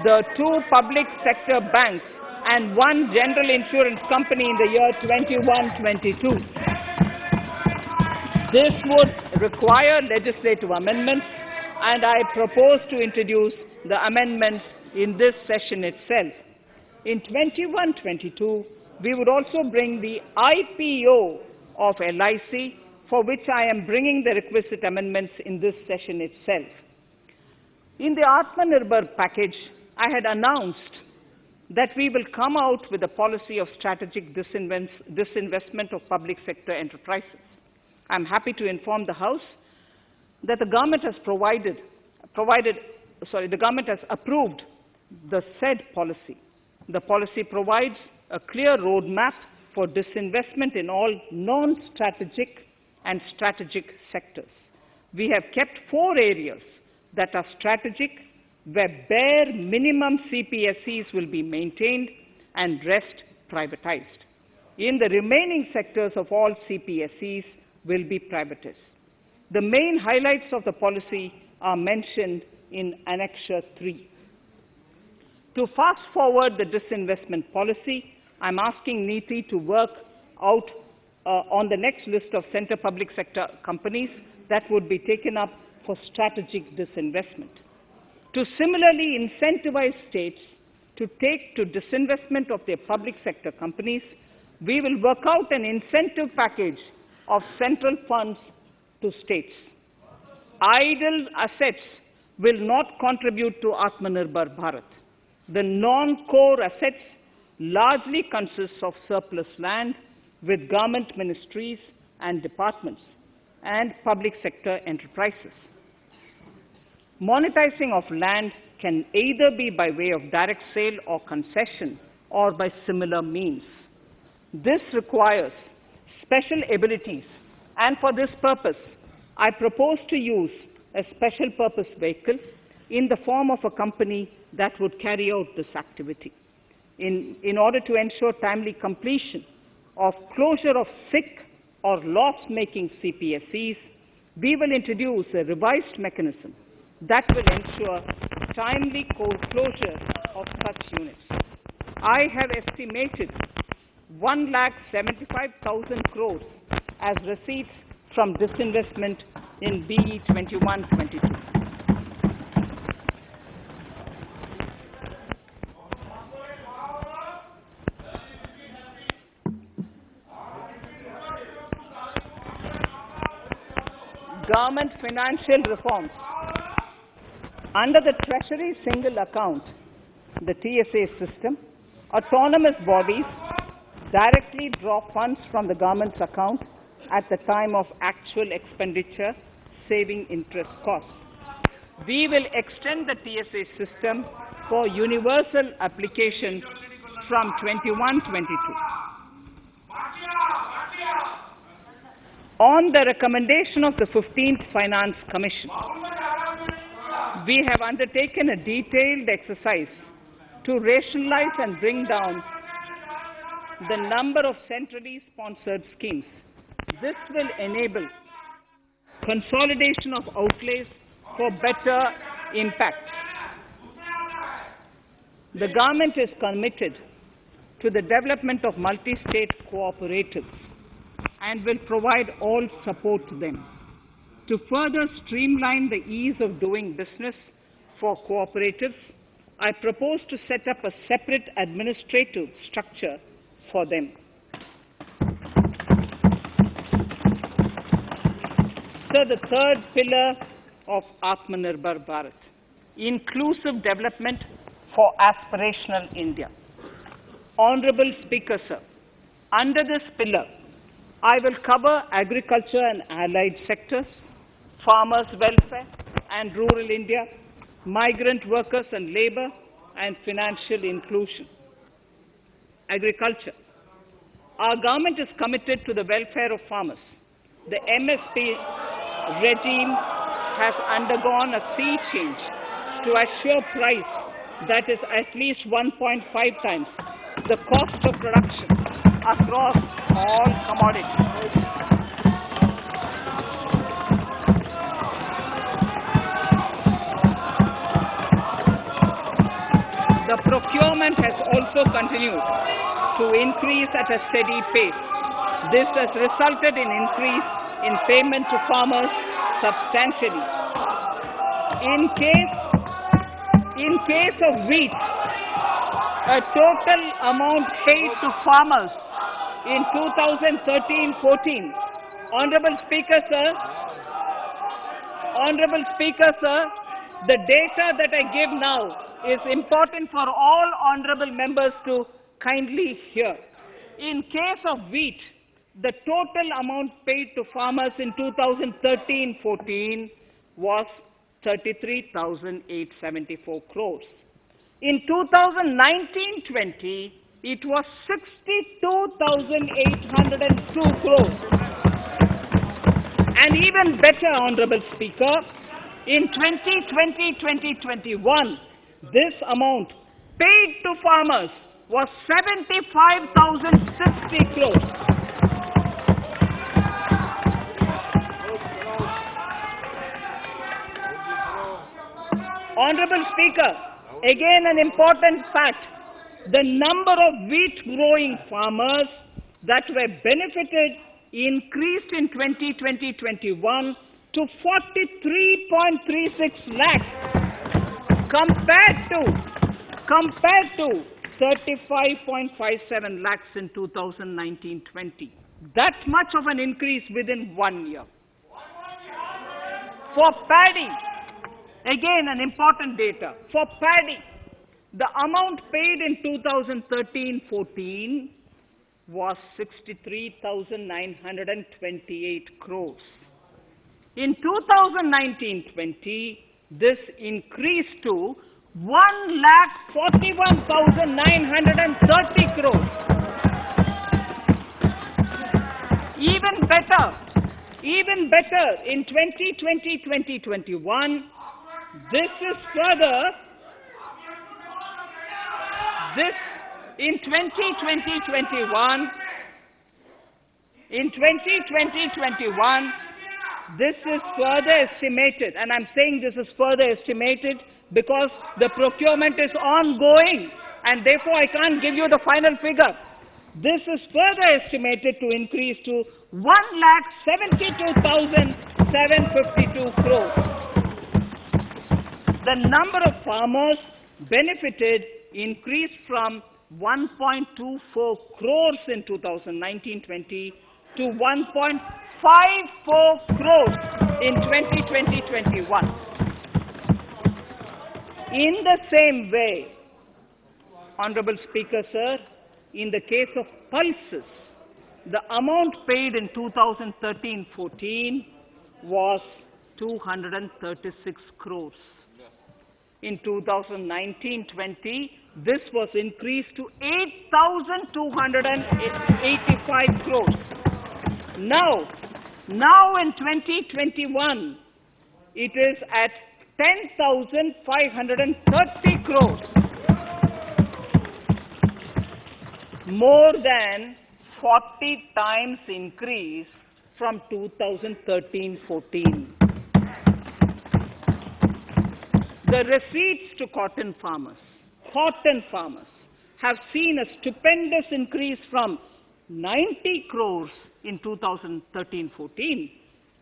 the 2 public sector banks and 1 general insurance company in the year 21-22. This would require legislative amendments, and I propose to introduce the amendments in this session itself. In 21-22, we would also bring the IPO of LIC, for which I am bringing the requisite amendments in this session itself. In the Atmanirbhar package, I had announced that we will come out with a policy of strategic disinvestment of public sector enterprises. I'm happy to inform the House that the government has the government has approved the said policy. The policy provides a clear roadmap for disinvestment in all non-strategic and strategic sectors. We have kept 4 areas that are strategic, where bare minimum CPSEs will be maintained and rest privatized. In the remaining sectors of all CPSEs will be privatized. The main highlights of the policy are mentioned in Annexure 3. To fast forward the disinvestment policy, I'm asking NITI to work out on the next list of centre public sector companies that would be taken up for strategic disinvestment. To similarly incentivize states to take to disinvestment of their public sector companies, we will work out an incentive package of central funds to states. Idle assets will not contribute to Atmanirbhar Bharat. The non-core assets largely consist of surplus land with government ministries and departments and public sector enterprises. Monetizing of land can either be by way of direct sale or concession or by similar means. This requires special abilities, and for this purpose, I propose to use a special purpose vehicle in the form of a company that would carry out this activity. In order to ensure timely completion of closure of sick or loss-making CPSEs, we will introduce a revised mechanism that will ensure timely closure of such units. I have estimated 1,75,000 crores as receipts from disinvestment in BE 21-22. Government financial reforms. Under the Treasury Single Account, the TSA system, autonomous bodies directly draw funds from the government's account at the time of actual expenditure, saving interest costs. We will extend the TSA system for universal application from 21-22. On the recommendation of the 15th Finance Commission, we have undertaken a detailed exercise to rationalize and bring down the number of centrally sponsored schemes. This will enable consolidation of outlays for better impact. The government is committed to the development of multi-state cooperatives and will provide all support to them. To further streamline the ease of doing business for cooperatives, I propose to set up a separate administrative structure for them. So the third pillar of Atmanirbhar Bharat, inclusive development for aspirational India. Honorable Speaker, sir, under this pillar, I will cover agriculture and allied sectors, farmers' welfare and rural India, migrant workers and labor, and financial inclusion. Agriculture. Our government is committed to the welfare of farmers. The MSP regime has undergone a sea change to assure price that is at least 1.5 times the cost of production across all commodities. continued to increase at a steady pace. This has resulted in increase in payment to farmers substantially. In case of wheat, a total amount paid to farmers in 2013-14. Honorable Speaker, sir, the data that I give now is important for all honorable members to kindly hear. In case of wheat, the total amount paid to farmers in 2013-14 was 33,874 crores. In 2019-20, it was 62,802 crores. And even better, Honorable Speaker, in 2020-2021, this amount paid to farmers was 75,060 crores. Honorable Speaker, again an important fact, the number of wheat growing farmers that were benefited increased in 2020-21 to 43.36 lakhs compared to 35.57 lakhs in 2019-20. That much of an increase within 1 year. For paddy, again an important data. For paddy, the amount paid in 2013-14 was 63,928 crores. In 2019-20, this increased to 1,41,930 crores. Even better, in 2020-2021, this is further, in 2020-21, this is further estimated, and I'm saying this is further estimated because the procurement is ongoing, and therefore I can't give you the final figure. This is further estimated to increase to 1,72,752 crores. The number of farmers benefited increased from 1.24 crores in 2019-20 to 1.54 crores in 2020-21. In the same way, Honorable Speaker, sir, in the case of pulses, the amount paid in 2013-14 was 236 crores. In 2019-20, this was increased to 8,285 crores. Now in 2021, it is at 10,530 crores. More than 40 times increase from 2013-14. The receipts to cotton farmers have seen a stupendous increase from 90 crores in 2013-14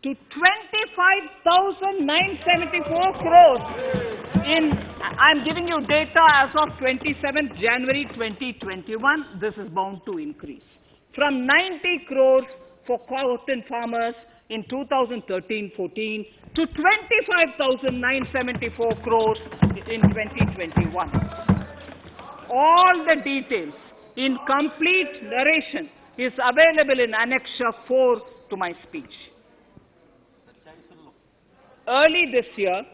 to 25,974 crores I'm giving you data as of 27th January 2021. This is bound to increase. From 90 crores for cotton farmers in 2013-14 to 25,974 crores in 2021. All the details in complete narration is available in Annexure 4 to my speech. Early this year,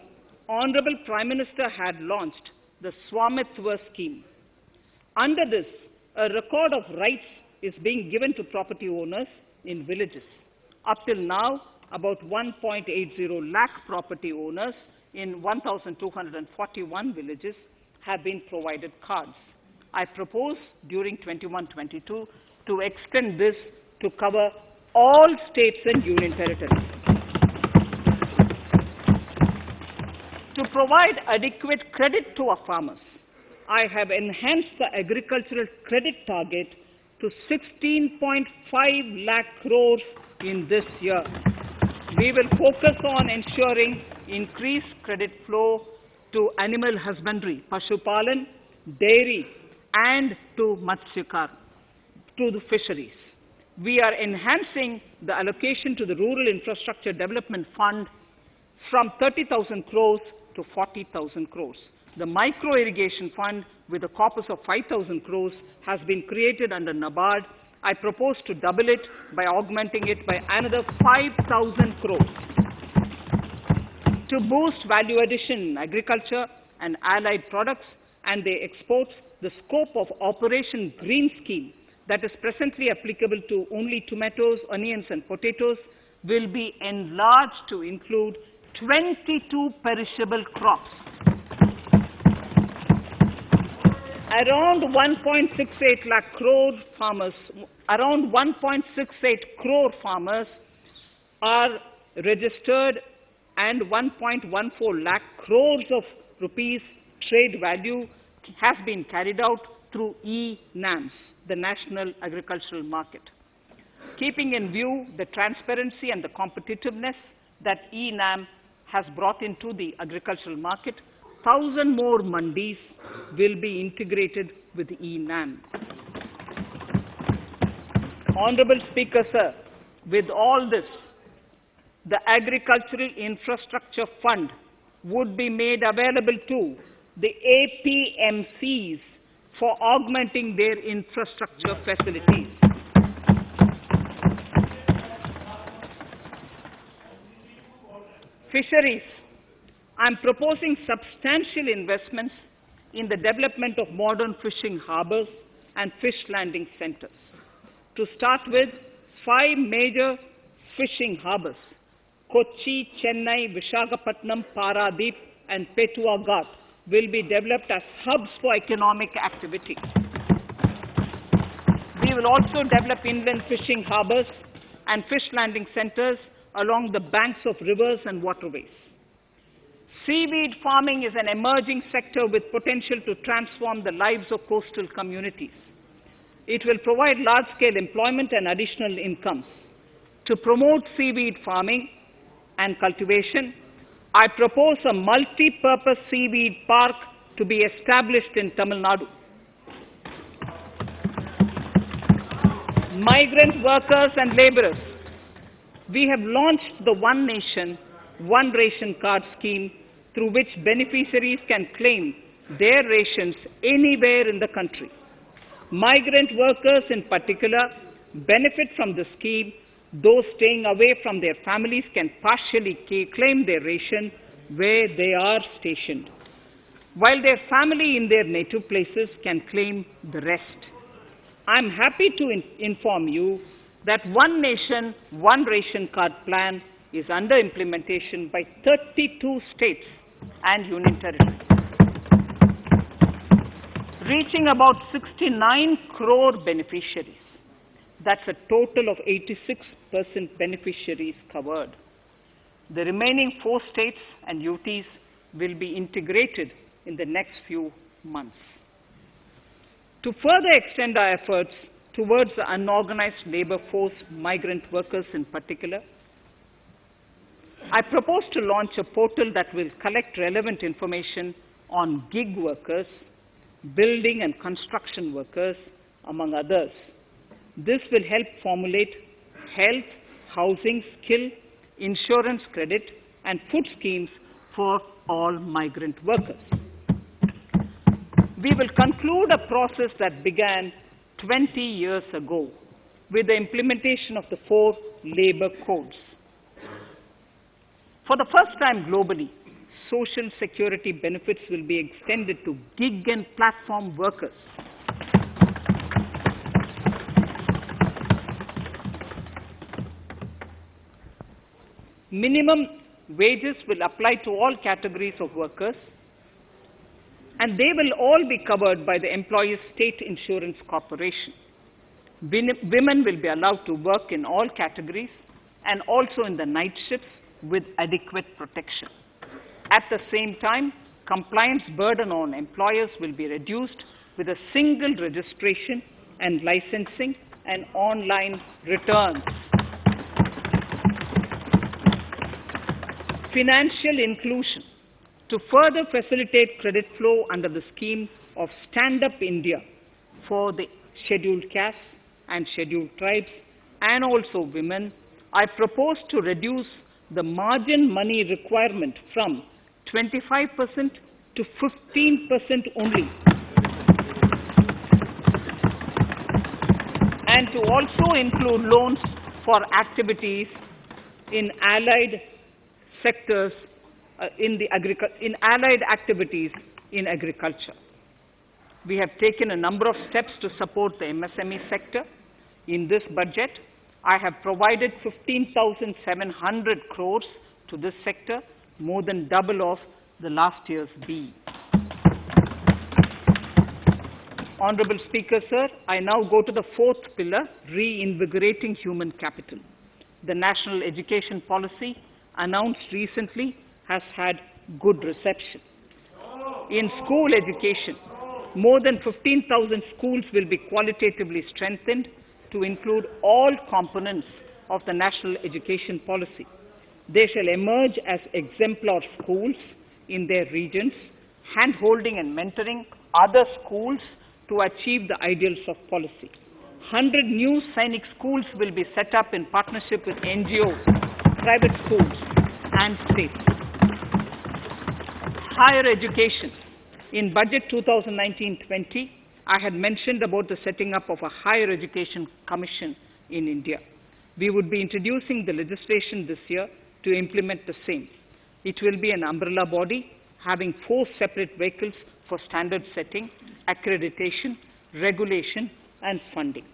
Honorable Prime Minister had launched the Swamitwa scheme. Under this, a record of rights is being given to property owners in villages. Up till now, about 1.80 lakh property owners in 1,241 villages have been provided cards. I propose during 21-22 to extend this to cover all states and union territories. To provide adequate credit to our farmers, I have enhanced the agricultural credit target to 16.5 lakh crores in this year. We will focus on ensuring increased credit flow to animal husbandry, Pashupalan, dairy, and to Matsyakar, to the fisheries. We are enhancing the allocation to the Rural Infrastructure Development Fund from 30,000 crores to 40,000 crores. The Micro Irrigation Fund, with a corpus of 5,000 crores, has been created under NABARD. I propose to double it by augmenting it by another 5,000 crores. To boost value addition in agriculture and allied products and their exports, the scope of Operation Green Scheme, that is presently applicable to only tomatoes, onions, and potatoes, will be enlarged to include 22 perishable crops. Around 1.68 lakh crore farmers, around 1.68 crore farmers are registered, and 1.14 lakh crores of rupees trade value has been carried out through e-NAMs, the National Agricultural Market. Keeping in view the transparency and the competitiveness that e-NAM has brought into the agricultural market, 1,000 more mandis will be integrated with e-NAM. Honorable Speaker, sir, with all this, the Agricultural Infrastructure Fund would be made available to the APMCs for augmenting their infrastructure facilities. Fisheries. I am proposing substantial investments in the development of modern fishing harbors and fish landing centers. To start with, 5 major fishing harbors, Kochi, Chennai, Visakhapatnam, Paradip, and Petua Ghat, will be developed as hubs for economic activity. We will also develop inland fishing harbors and fish landing centers along the banks of rivers and waterways. Seaweed farming is an emerging sector with potential to transform the lives of coastal communities. It will provide large-scale employment and additional incomes. To promote seaweed farming and cultivation, I propose a multi-purpose seaweed park to be established in Tamil Nadu. Migrant workers and laborers. We have launched the One Nation, One Ration Card scheme, through which beneficiaries can claim their rations anywhere in the country. Migrant workers in particular benefit from the scheme. Those staying away from their families can partially claim their ration where they are stationed, while their family in their native places can claim the rest. I am happy to inform you that One Nation, One Ration Card plan is under implementation by 32 states and union territories, reaching about 69 crore beneficiaries. That's a total of 86% beneficiaries covered. The remaining 4 states and UTs will be integrated in the next few months. To further extend our efforts towards the unorganized labor force, migrant workers in particular, I propose to launch a portal that will collect relevant information on gig workers, building and construction workers, among others. This will help formulate health, housing, skill, insurance credit, and food schemes for all migrant workers. We will conclude a process that began 20 years ago with the implementation of the 4 labor codes. For the first time globally, social security benefits will be extended to gig and platform workers. Minimum wages will apply to all categories of workers, and they will all be covered by the Employees State Insurance Corporation. Women will be allowed to work in all categories and also in the night shifts with adequate protection. At the same time, compliance burden on employers will be reduced with a single registration and licensing and online returns. Financial inclusion. To further facilitate credit flow under the scheme of Stand Up India for the scheduled castes and scheduled tribes and also women, I propose to reduce the margin money requirement from 25% to 15% only, and to also include loans for activities in allied sectors in allied activities in agriculture. We have taken a number of steps to support the MSME sector. In this budget, I have provided 15,700 crores to this sector, more than double of the last year's B. Honorable Speaker, sir, I now go to the fourth pillar, reinvigorating human capital. The national education policy announced recently has had good reception. In school education, more than 15,000 schools will be qualitatively strengthened to include all components of the national education policy. They shall emerge as exemplar schools in their regions, hand-holding and mentoring other schools to achieve the ideals of policy. 100 new Sainik schools will be set up in partnership with NGOs, private schools, and states. Higher education. In Budget 2019-20, I had mentioned about the setting up of a higher education commission in India. We would be introducing the legislation this year to implement the same. It will be an umbrella body having 4 separate vehicles for standard setting, accreditation, regulation, and funding.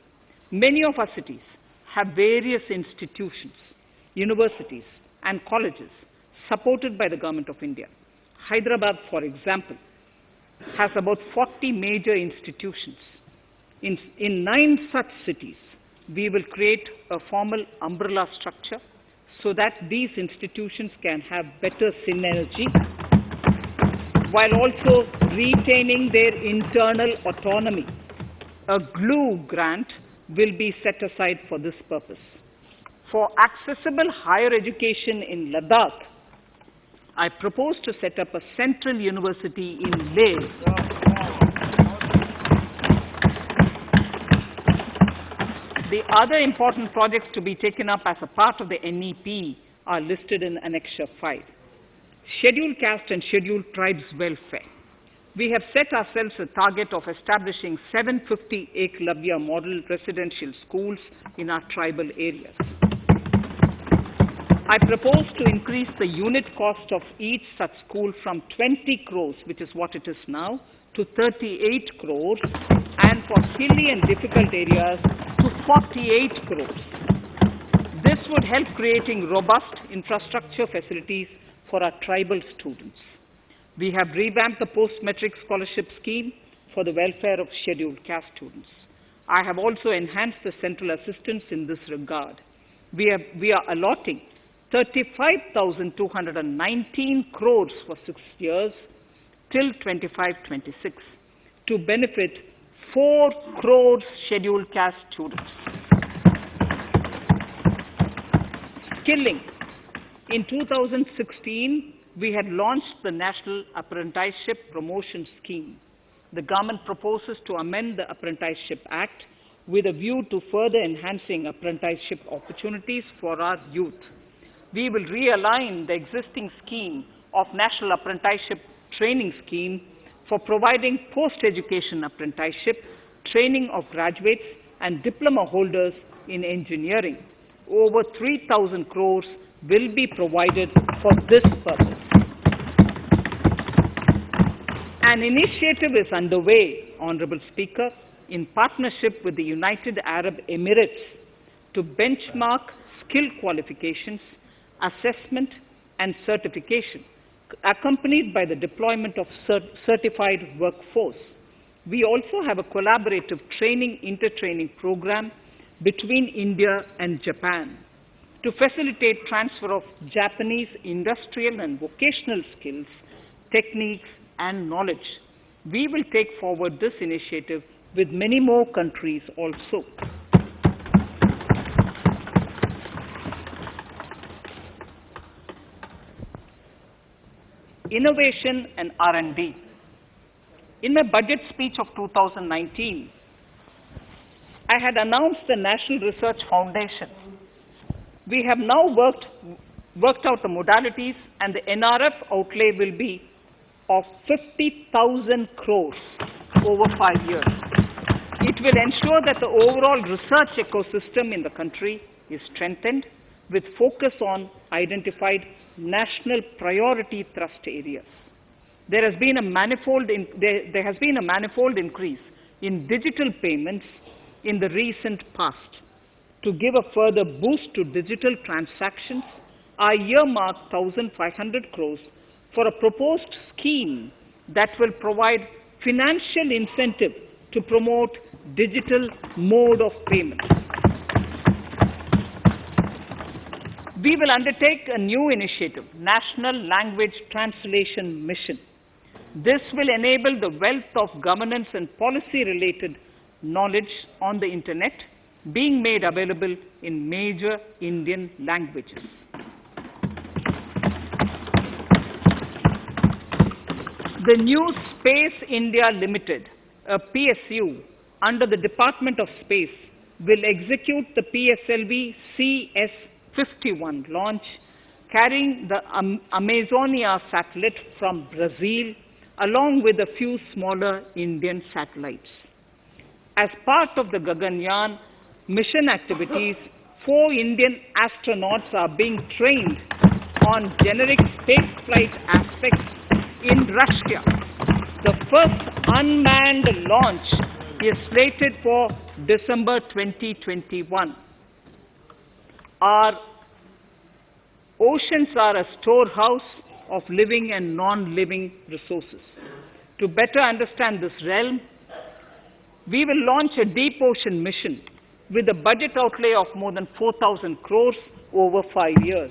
Many of our cities have various institutions, universities, and colleges supported by the Government of India. Hyderabad, for example, has about 40 major institutions. In 9 such cities, we will create a formal umbrella structure so that these institutions can have better synergy while also retaining their internal autonomy. A glue grant will be set aside for this purpose. For accessible higher education in Ladakh, I propose to set up a central university in Leh. The other important projects to be taken up as a part of the NEP are listed in Annexure 5. Scheduled caste and scheduled tribes welfare. We have set ourselves a target of establishing 750 Eklavya model residential schools in our tribal areas. I propose to increase the unit cost of each such school from 20 crores, which is what it is now, to 38 crores, and for hilly and difficult areas to 48 crores. This would help creating robust infrastructure facilities for our tribal students. We have revamped the post-metric scholarship scheme for the welfare of scheduled caste students. I have also enhanced the central assistance in this regard. We are allotting 35,219 crores for 6 years till 25-26 to benefit 4 crores scheduled caste students. Skilling. In 2016, we had launched the National Apprenticeship Promotion Scheme. The government proposes to amend the Apprenticeship Act with a view to further enhancing apprenticeship opportunities for our youth. We will realign the existing scheme of National Apprenticeship Training Scheme for providing post-education apprenticeship, training of graduates and diploma holders in engineering. Over 3,000 crores will be provided for this purpose. An initiative is underway, Honorable Speaker, in partnership with the United Arab Emirates to benchmark skill qualifications, assessment and certification, accompanied by the deployment of certified workforce. We also have a collaborative intertraining program between India and Japan to facilitate transfer of Japanese industrial and vocational skills, techniques and knowledge. We will take forward this initiative with many more countries also. Innovation and R&D. In my budget speech of 2019, I had announced the National Research Foundation. We have now worked out the modalities, and the NRF outlay will be of 50,000 crores over 5 years. It will ensure that the overall research ecosystem in the country is strengthened with focus on identified national priority thrust areas. There has been a manifold increase in digital payments in the recent past. To give a further boost to digital transactions, I earmarked 1,500 crores for a proposed scheme that will provide financial incentive to promote digital mode of payment. We will undertake a new initiative, National Language Translation Mission. This will enable the wealth of governance and policy-related knowledge on the internet being made available in major Indian languages. The new Space India Limited, a PSU under the Department of Space, will execute the PSLV CS-51 launch, carrying the Amazonia satellite from Brazil, along with a few smaller Indian satellites. As part of the Gaganyaan mission activities, 4 Indian astronauts are being trained on generic spaceflight aspects in Russia. The first unmanned launch is slated for December 2021. Our oceans are a storehouse of living and non-living resources. To better understand this realm, we will launch a deep ocean mission with a budget outlay of more than 4,000 crores over 5 years.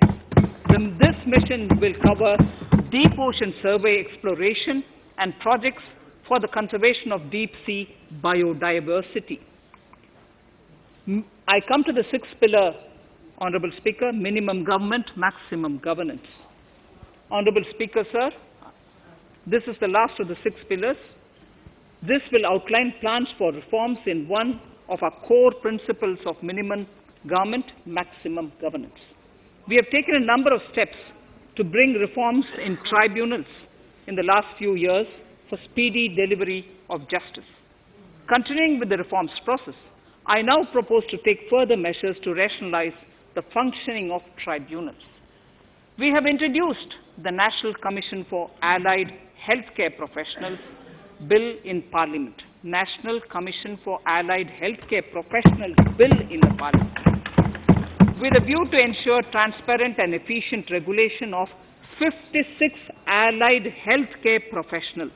This mission will cover deep ocean survey exploration and projects for the conservation of deep sea biodiversity. I come to the 6th pillar, Honorable Speaker, minimum government, maximum governance. Honorable Speaker, sir, this is the last of the 6 pillars. This will outline plans for reforms in one of our core principles of minimum government, maximum governance. We have taken a number of steps to bring reforms in tribunals in the last few years for speedy delivery of justice. Continuing with the reforms process, I now propose to take further measures to rationalize the functioning of tribunals. We have introduced the National Commission for Allied Healthcare Professionals Bill in Parliament. National Commission for Allied Healthcare Professionals Bill in the Parliament, with a view to ensure transparent and efficient regulation of 56 allied healthcare professionals.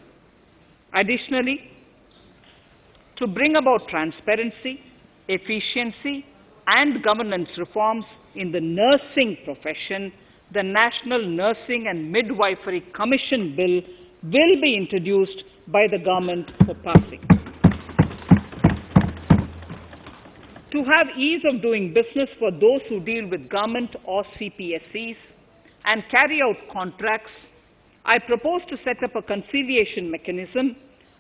Additionally, to bring about transparency, efficiency, and governance reforms in the nursing profession, the National Nursing and Midwifery Commission Bill will be introduced by the government for passing. To have ease of doing business for those who deal with government or CPSEs and carry out contracts, I propose to set up a conciliation mechanism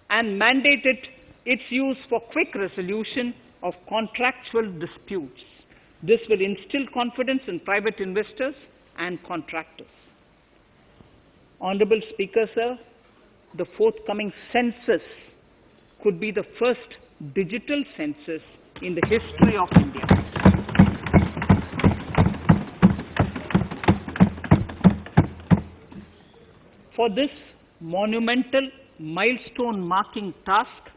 and mandate its use for quick resolution of contractual disputes. This will instill confidence in private investors and contractors. Honorable Speaker, sir, the forthcoming census could be the first digital census in the history of India. For this monumental milestone marking task,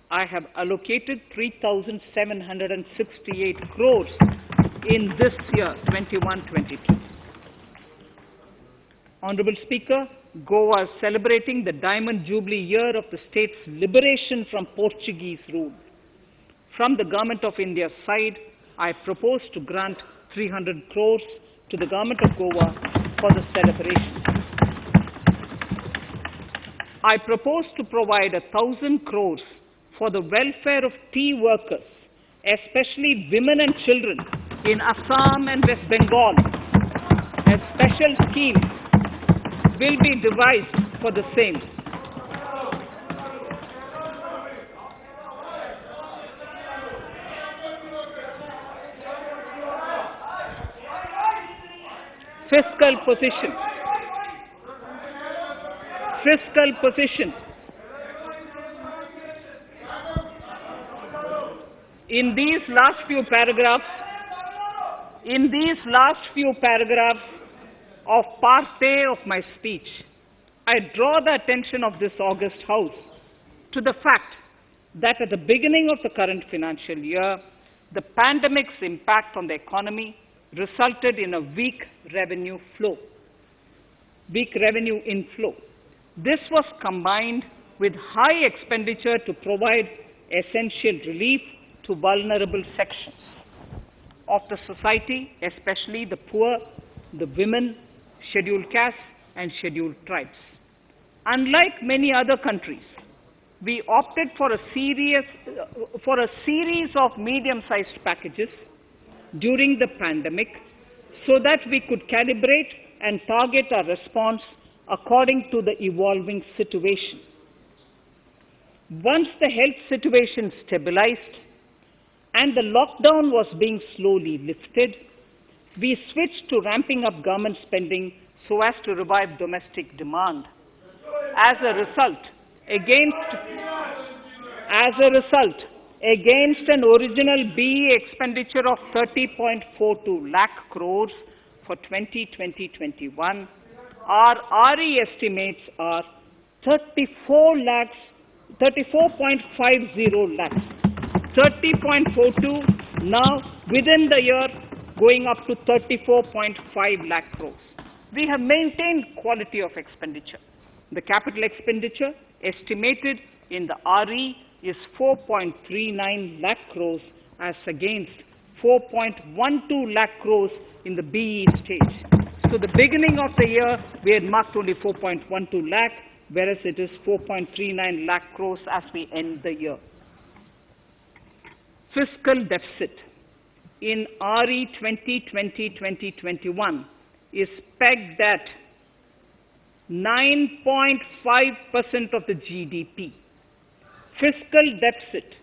I have allocated 3,768 crores in this year, 21-22. Honorable Speaker, Goa is celebrating the Diamond Jubilee year of the state's liberation from Portuguese rule. From the Government of India's side, I propose to grant 300 crores to the Government of Goa for the celebration. I propose to provide 1,000 crores for the welfare of tea workers, especially women and children in Assam and West Bengal. A special scheme will be devised for the same. Fiscal position. Fiscal position. In these last few paragraphs of part A of my speech, I draw the attention of this august House to the fact that at the beginning of the current financial year, the pandemic's impact on the economy resulted in a weak revenue inflow. This was combined with high expenditure to provide essential relief to vulnerable sections of the society, especially the poor, the women, scheduled castes, and scheduled tribes. Unlike many other countries, we opted for a series of medium-sized packages during the pandemic so that we could calibrate and target our response according to the evolving situation. Once the health situation stabilized and the lockdown was being slowly lifted, we switched to ramping up government spending so as to revive domestic demand. As a result, against an original BE expenditure of 30.42 lakh crores for 2020-21, our RE estimates are 34.50 lakhs. 30.42 now within the year going up to 34.5 lakh crores. We have maintained quality of expenditure. The capital expenditure estimated in the RE is 4.39 lakh crores as against 4.12 lakh crores in the BE stage. So the beginning of the year, we had marked only 4.12 lakh, whereas it is 4.39 lakh crores as we end the year. Fiscal deficit in RE 2020-2021 is pegged at 9.5% of the GDP. Fiscal deficit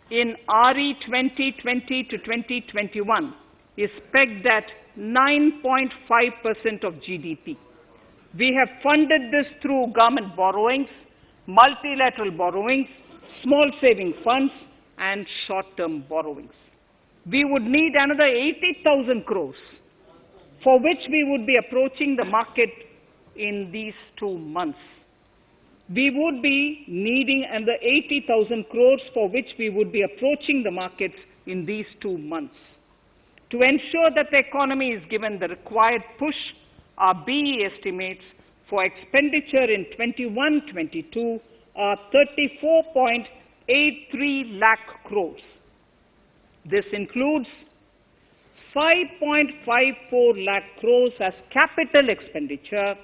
in RE 2020-2021 is pegged at 9.5% of GDP. We have funded this through government borrowings, multilateral borrowings, small saving funds, and short-term borrowings. We would need another 80,000 crores, for which we would be approaching the market in these 2 months. We would be needing another 80,000 crores, for which we would be approaching the markets in these 2 months. To ensure that the economy is given the required push, our BE estimates for expenditure in 21-22 are 34.83 lakh crores. This includes 5.54 lakh crores as capital expenditure,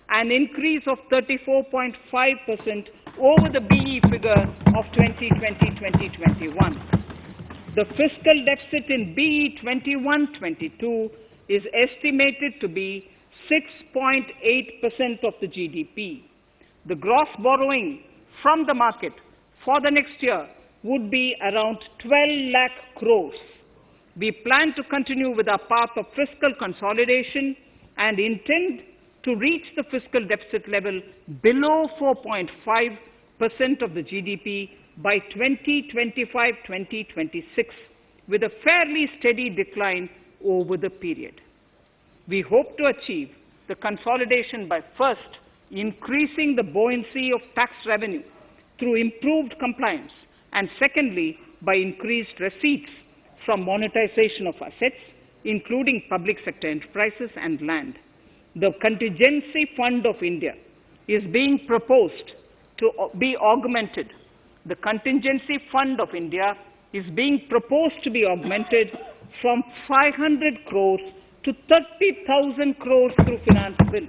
an increase of 34.5% over the BE figure of 2020-2021. The fiscal deficit in BE 21-22 is estimated to be 6.8% of the GDP. The gross borrowing from the market for the next year would be around 12 lakh crores. We plan to continue with our path of fiscal consolidation and intend to reach the fiscal deficit level below 4.5% of the GDP by 2025-2026, with a fairly steady decline over the period. We hope to achieve the consolidation by first increasing the buoyancy of tax revenue through improved compliance, and secondly, by increased receipts from monetization of assets, including public sector enterprises and land. The Contingency Fund of India is being proposed to be augmented. The Contingency Fund of India is being proposed to be augmented from 500 crores to 30,000 crores through finance bill.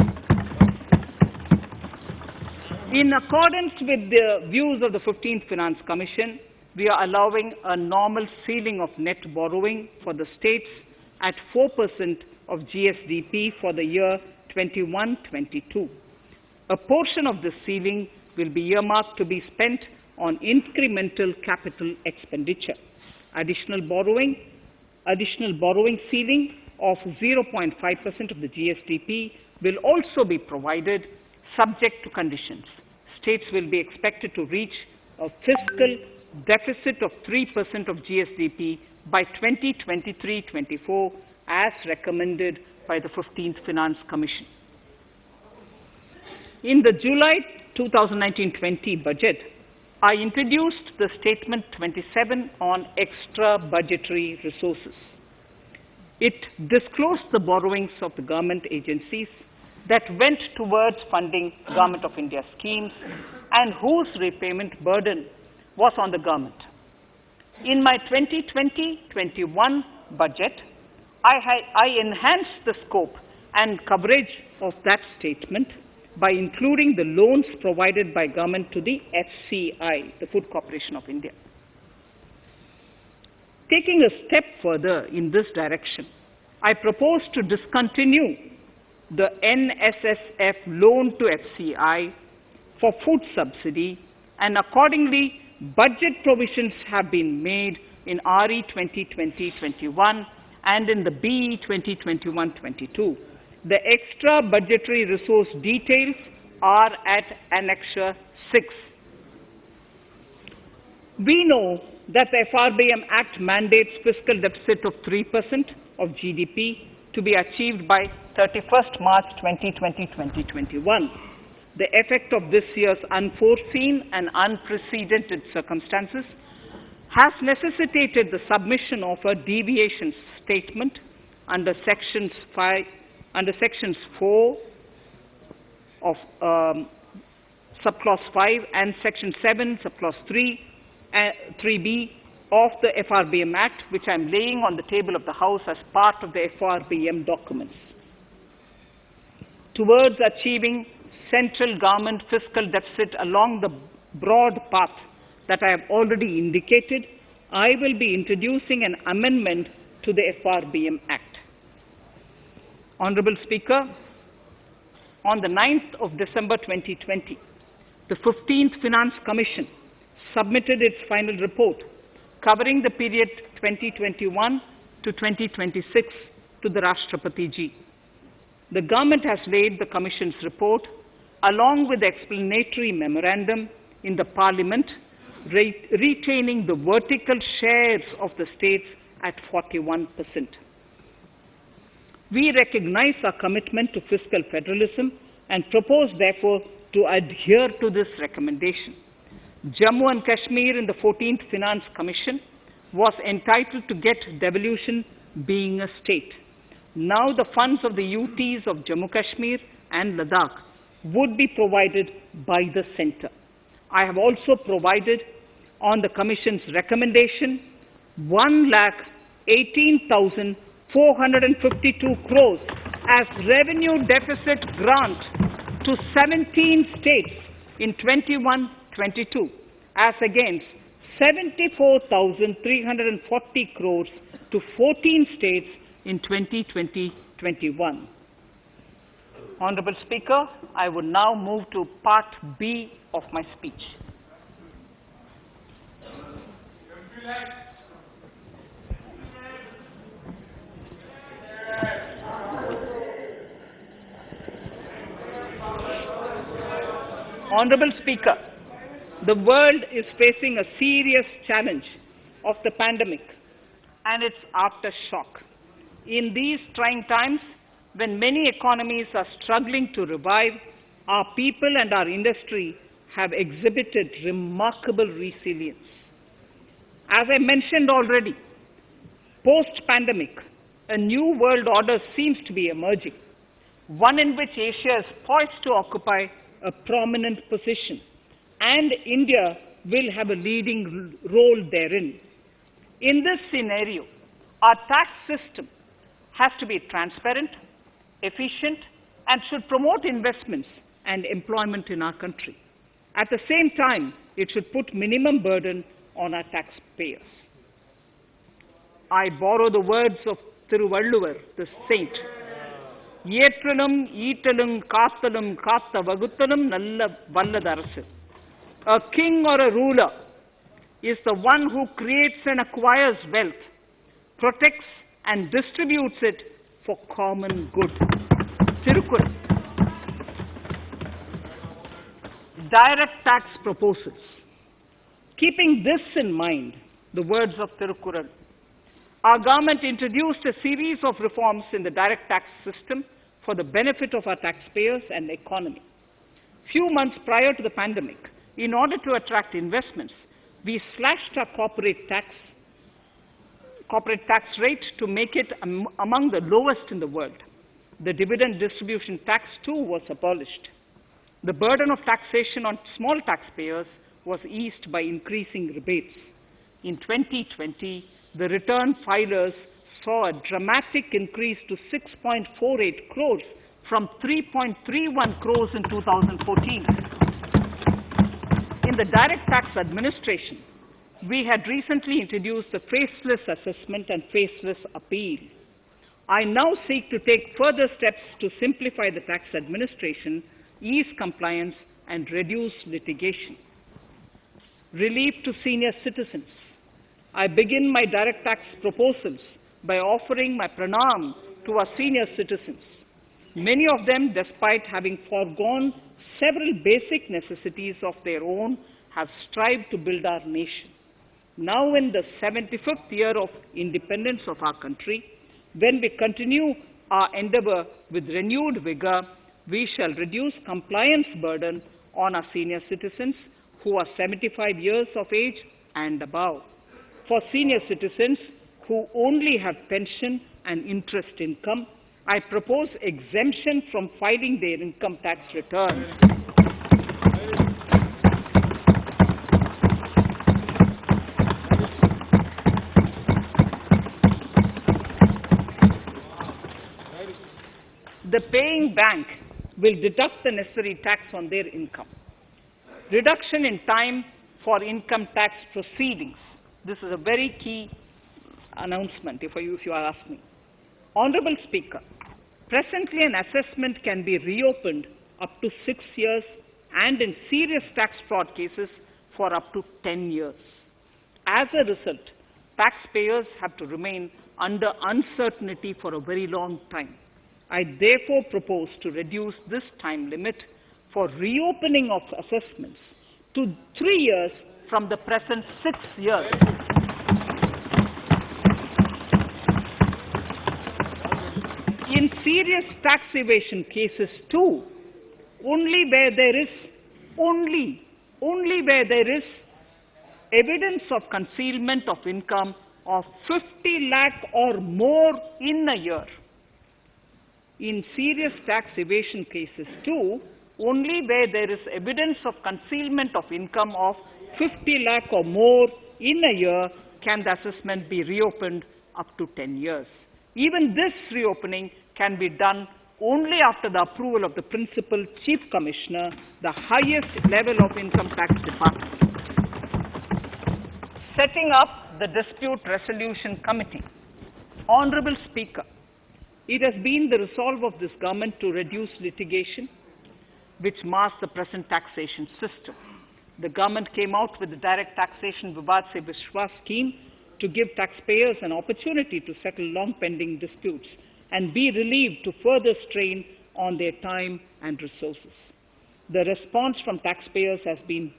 In accordance with the views of the 15th Finance Commission, we are allowing a normal ceiling of net borrowing for the states at 4% of GSDP for the year 21-22. A portion of this ceiling will be earmarked to be spent on incremental capital expenditure. Additional borrowing ceiling of 0.5% of the GSDP will also be provided subject to conditions. States will be expected to reach a fiscal deficit of 3% of GSDP by 2023-24 as recommended by the 15th Finance Commission. In the July 2019-20 budget, I introduced the Statement 27 on extra budgetary resources. It disclosed the borrowings of the government agencies that went towards funding Government of India schemes and whose repayment burden was on the government. In my 2020-21 budget, I enhanced the scope and coverage of that statement by including the loans provided by government to the FCI, the Food Corporation of India. Taking a step further in this direction, I propose to discontinue the NSSF loan to FCI for food subsidy, and accordingly, budget provisions have been made in RE 2020-21 and in the BE 2021-22. The extra budgetary resource details are at Annexure 6. We know that the FRBM Act mandates fiscal deficit of 3% of GDP to be achieved by 31st March 2020-2021. The effect of this year's unforeseen and unprecedented circumstances has necessitated the submission of a deviation statement under Sections 4 of Subclause 5 and Section 7, Subclause 3b of the FRBM Act, which I am laying on the table of the House as part of the FRBM documents. Towards achieving central government fiscal deficit along the broad path that I have already indicated, I will be introducing an amendment to the FRBM Act. Honorable Speaker, on the 9th of December 2020, the 15th Finance Commission submitted its final report covering the period 2021 to 2026 to the Rashtrapati Ji. The government has laid the Commission's report along with the explanatory memorandum in the Parliament, retaining the vertical shares of the states at 41%. We recognize our commitment to fiscal federalism and propose, therefore, to adhere to this recommendation. Jammu and Kashmir in the 14th Finance Commission was entitled to get devolution being a state. Now the funds of the UTs of Jammu Kashmir and Ladakh would be provided by the centre. I have also provided, on the Commission's recommendation, 1,18,452 crores as revenue deficit grant to 17 states in 21-22, as against 74,340 crores to 14 states in 2020-21. Honorable Speaker, I would now move to Part B of my speech. Honorable Speaker, the world is facing a serious challenge of the pandemic and its aftershock. In these trying times, when many economies are struggling to revive, our people and our industry have exhibited remarkable resilience. As I mentioned already, post-pandemic, a new world order seems to be emerging, one in which Asia is poised to occupy a prominent position, and India will have a leading role therein. In this scenario, our tax system has to be transparent, efficient, and should promote investments and employment in our country. At the same time, it should put minimum burden on our taxpayers. I borrow the words of Thiruvalluvar, the saint. Yetralum, Eatalum, Kathalum, Katha Vaguthalum, Nalla Valladarasu. A king or a ruler is the one who creates and acquires wealth, protects and distributes it for common good. Tirukkural. Direct tax proposals. Keeping this in mind, the words of Tirukkural, our government introduced a series of reforms in the direct tax system for the benefit of our taxpayers and the economy. Few months prior to the pandemic, in order to attract investments, we slashed our corporate tax rate to make it among the lowest in the world. The dividend distribution tax too was abolished. The burden of taxation on small taxpayers was eased by increasing rebates. In 2020, the return filers saw a dramatic increase to 6.48 crores from 3.31 crores in 2014. In the direct tax administration, we had recently introduced the faceless assessment and faceless appeal. I now seek to take further steps to simplify the tax administration, ease compliance, and reduce litigation. Relief to senior citizens. I begin my direct tax proposals by offering my pranam to our senior citizens. Many of them, despite having foregone several basic necessities of their own, have strived to build our nation. Now in the 75th year of independence of our country, when we continue our endeavor with renewed vigor, we shall reduce compliance burden on our senior citizens who are 75 years of age and above. For senior citizens who only have pension and interest income, I propose exemption from filing their income tax returns. The paying bank will deduct the necessary tax on their income. Reduction in time for income tax proceedings. This is a very key announcement if you ask me. Honorable Speaker, presently an assessment can be reopened up to 6 years and in serious tax fraud cases for up to 10 years. As a result, taxpayers have to remain under uncertainty for a very long time. I therefore propose to reduce this time limit for reopening of assessments to 3 years from the present 6 years. In serious tax evasion cases too, only where there is evidence of concealment of income of 50 lakh or more in a year. In serious tax evasion cases too, only where there is evidence of concealment of income of 50 lakh or more in a year can the assessment be reopened up to 10 years. Even this reopening can be done only after the approval of the Principal Chief Commissioner, the highest level of Income Tax Department. Setting up the Dispute Resolution Committee. Honorable Speaker, it has been the resolve of this government to reduce litigation, which mars the present taxation system. The government came out with the Direct Taxation Vivad Se Vishwas scheme to give taxpayers an opportunity to settle long-pending disputes and be relieved to further strain on their time and resources. The response from taxpayers has been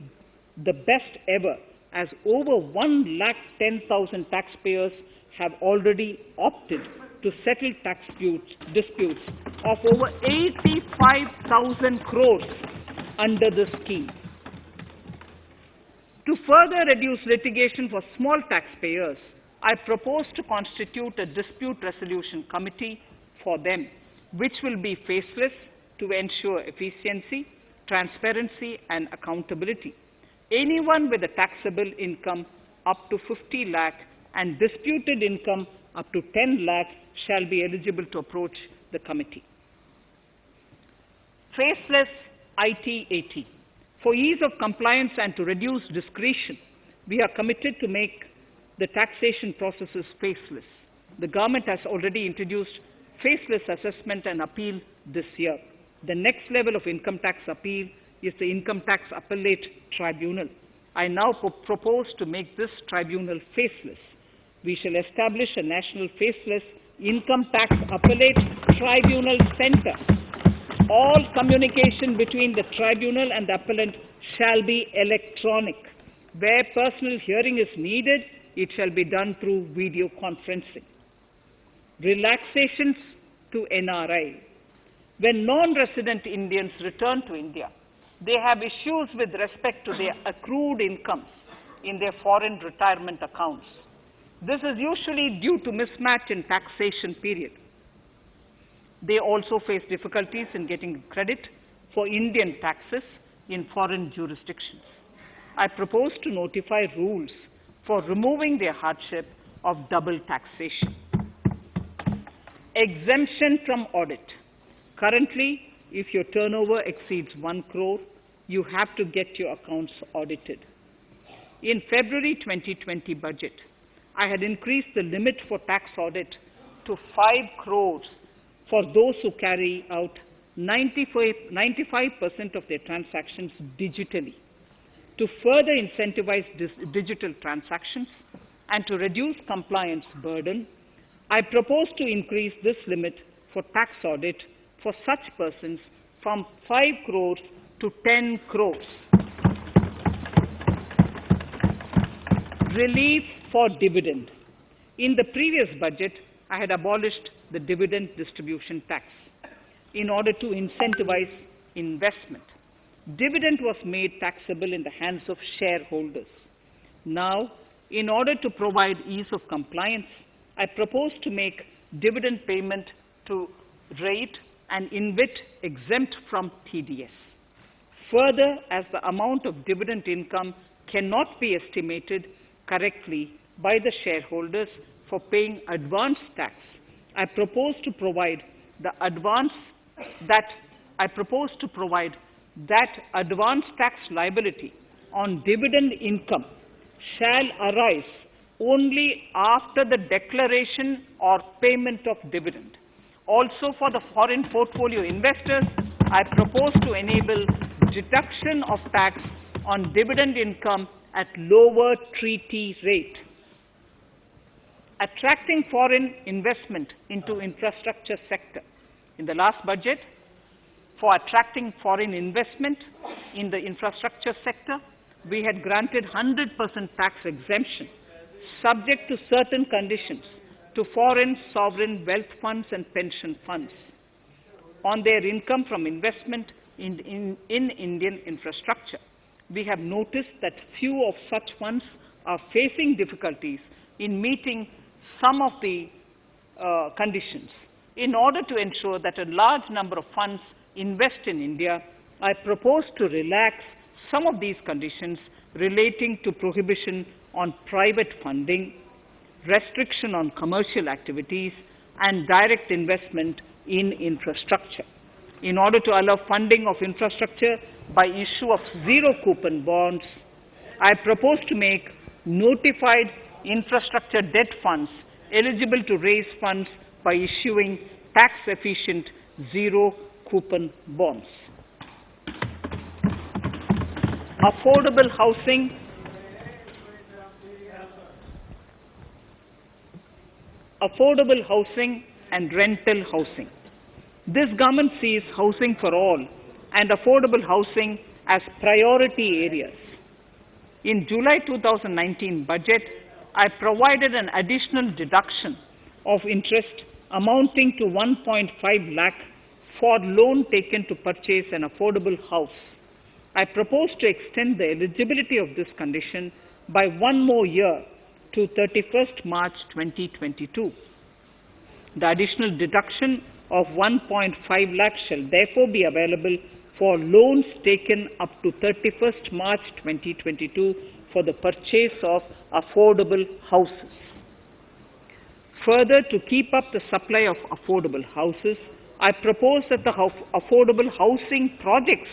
the best ever, as over 110,000 taxpayers have already opted to settle tax disputes of over 85,000 crores under the scheme. To further reduce litigation for small taxpayers, I propose to constitute a dispute resolution committee for them, which will be faceless to ensure efficiency, transparency, and accountability. Anyone with a taxable income up to 50 lakh and disputed income up to 10 lakh shall be eligible to approach the committee. Faceless IT-AT. For ease of compliance and to reduce discretion, we are committed to make the taxation processes faceless. The government has already introduced faceless assessment and appeal this year. The next level of income tax appeal is the Income Tax Appellate Tribunal. I now propose to make this tribunal faceless. We shall establish a national faceless Income Tax Appellate Tribunal Center. All communication between the tribunal and the appellant shall be electronic. Where personal hearing is needed, it shall be done through video conferencing. Relaxations to NRI. When non-resident Indians return to India, they have issues with respect to their accrued incomes in their foreign retirement accounts. This is usually due to mismatch in taxation period. They also face difficulties in getting credit for Indian taxes in foreign jurisdictions. I propose to notify rules for removing their hardship of double taxation. Exemption from audit. Currently, if your turnover exceeds 1 crore, you have to get your accounts audited. In February 2020 budget, I had increased the limit for tax audit to 5 crores for those who carry out 95% of their transactions digitally. To further incentivize digital transactions and to reduce compliance burden, I propose to increase this limit for tax audit for such persons from 5 crores to 10 crores. Relief for dividend. In the previous budget, I had abolished the dividend distribution tax in order to incentivize investment. Dividend was made taxable in the hands of shareholders. Now, in order to provide ease of compliance, I propose to make dividend payment to rate and InvIT exempt from TDS. Further, as the amount of dividend income cannot be estimated correctly by the shareholders for paying advance tax, I propose to provide that advance tax liability on dividend income shall arise only after the declaration or payment of dividend. Also, for the foreign portfolio investors, I propose to enable deduction of tax on dividend income at lower treaty rate. Attracting foreign investment into infrastructure sector. In the last budget, for attracting foreign investment in the infrastructure sector, we had granted 100% tax exemption, subject to certain conditions, to foreign sovereign wealth funds and pension funds on their income from investment in Indian infrastructure. We have noticed that few of such funds are facing difficulties in meeting some of the conditions. In order to ensure that a large number of funds invest in India, I propose to relax some of these conditions relating to prohibition on private funding, restriction on commercial activities, and direct investment in infrastructure. In order to allow funding of infrastructure by issue of zero-coupon bonds, I propose to make notified infrastructure debt funds eligible to raise funds by issuing tax-efficient zero-coupon bonds. Affordable housing. Affordable housing and rental housing. This government sees housing for all and affordable housing as priority areas. In July 2019 budget, I provided an additional deduction of interest amounting to 1.5 lakh for loan taken to purchase an affordable house. I propose to extend the eligibility of this condition by 1 more year to 31st March 2022. The additional deduction of 1.5 lakh shall therefore be available for loans taken up to 31st March 2022 for the purchase of affordable houses. Further, to keep up the supply of affordable houses, I propose that the affordable housing projects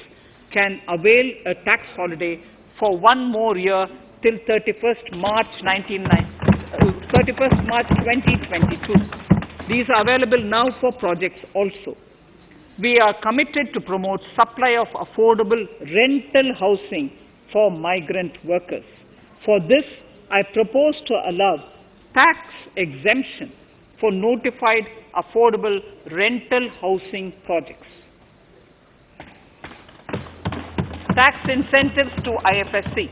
can avail a tax holiday for one more year till 31st March 2022. These are available now for projects also. We are committed to promote supply of affordable rental housing for migrant workers. For this, I propose to allow tax exemption for notified affordable rental housing projects. Tax incentives to IFSC.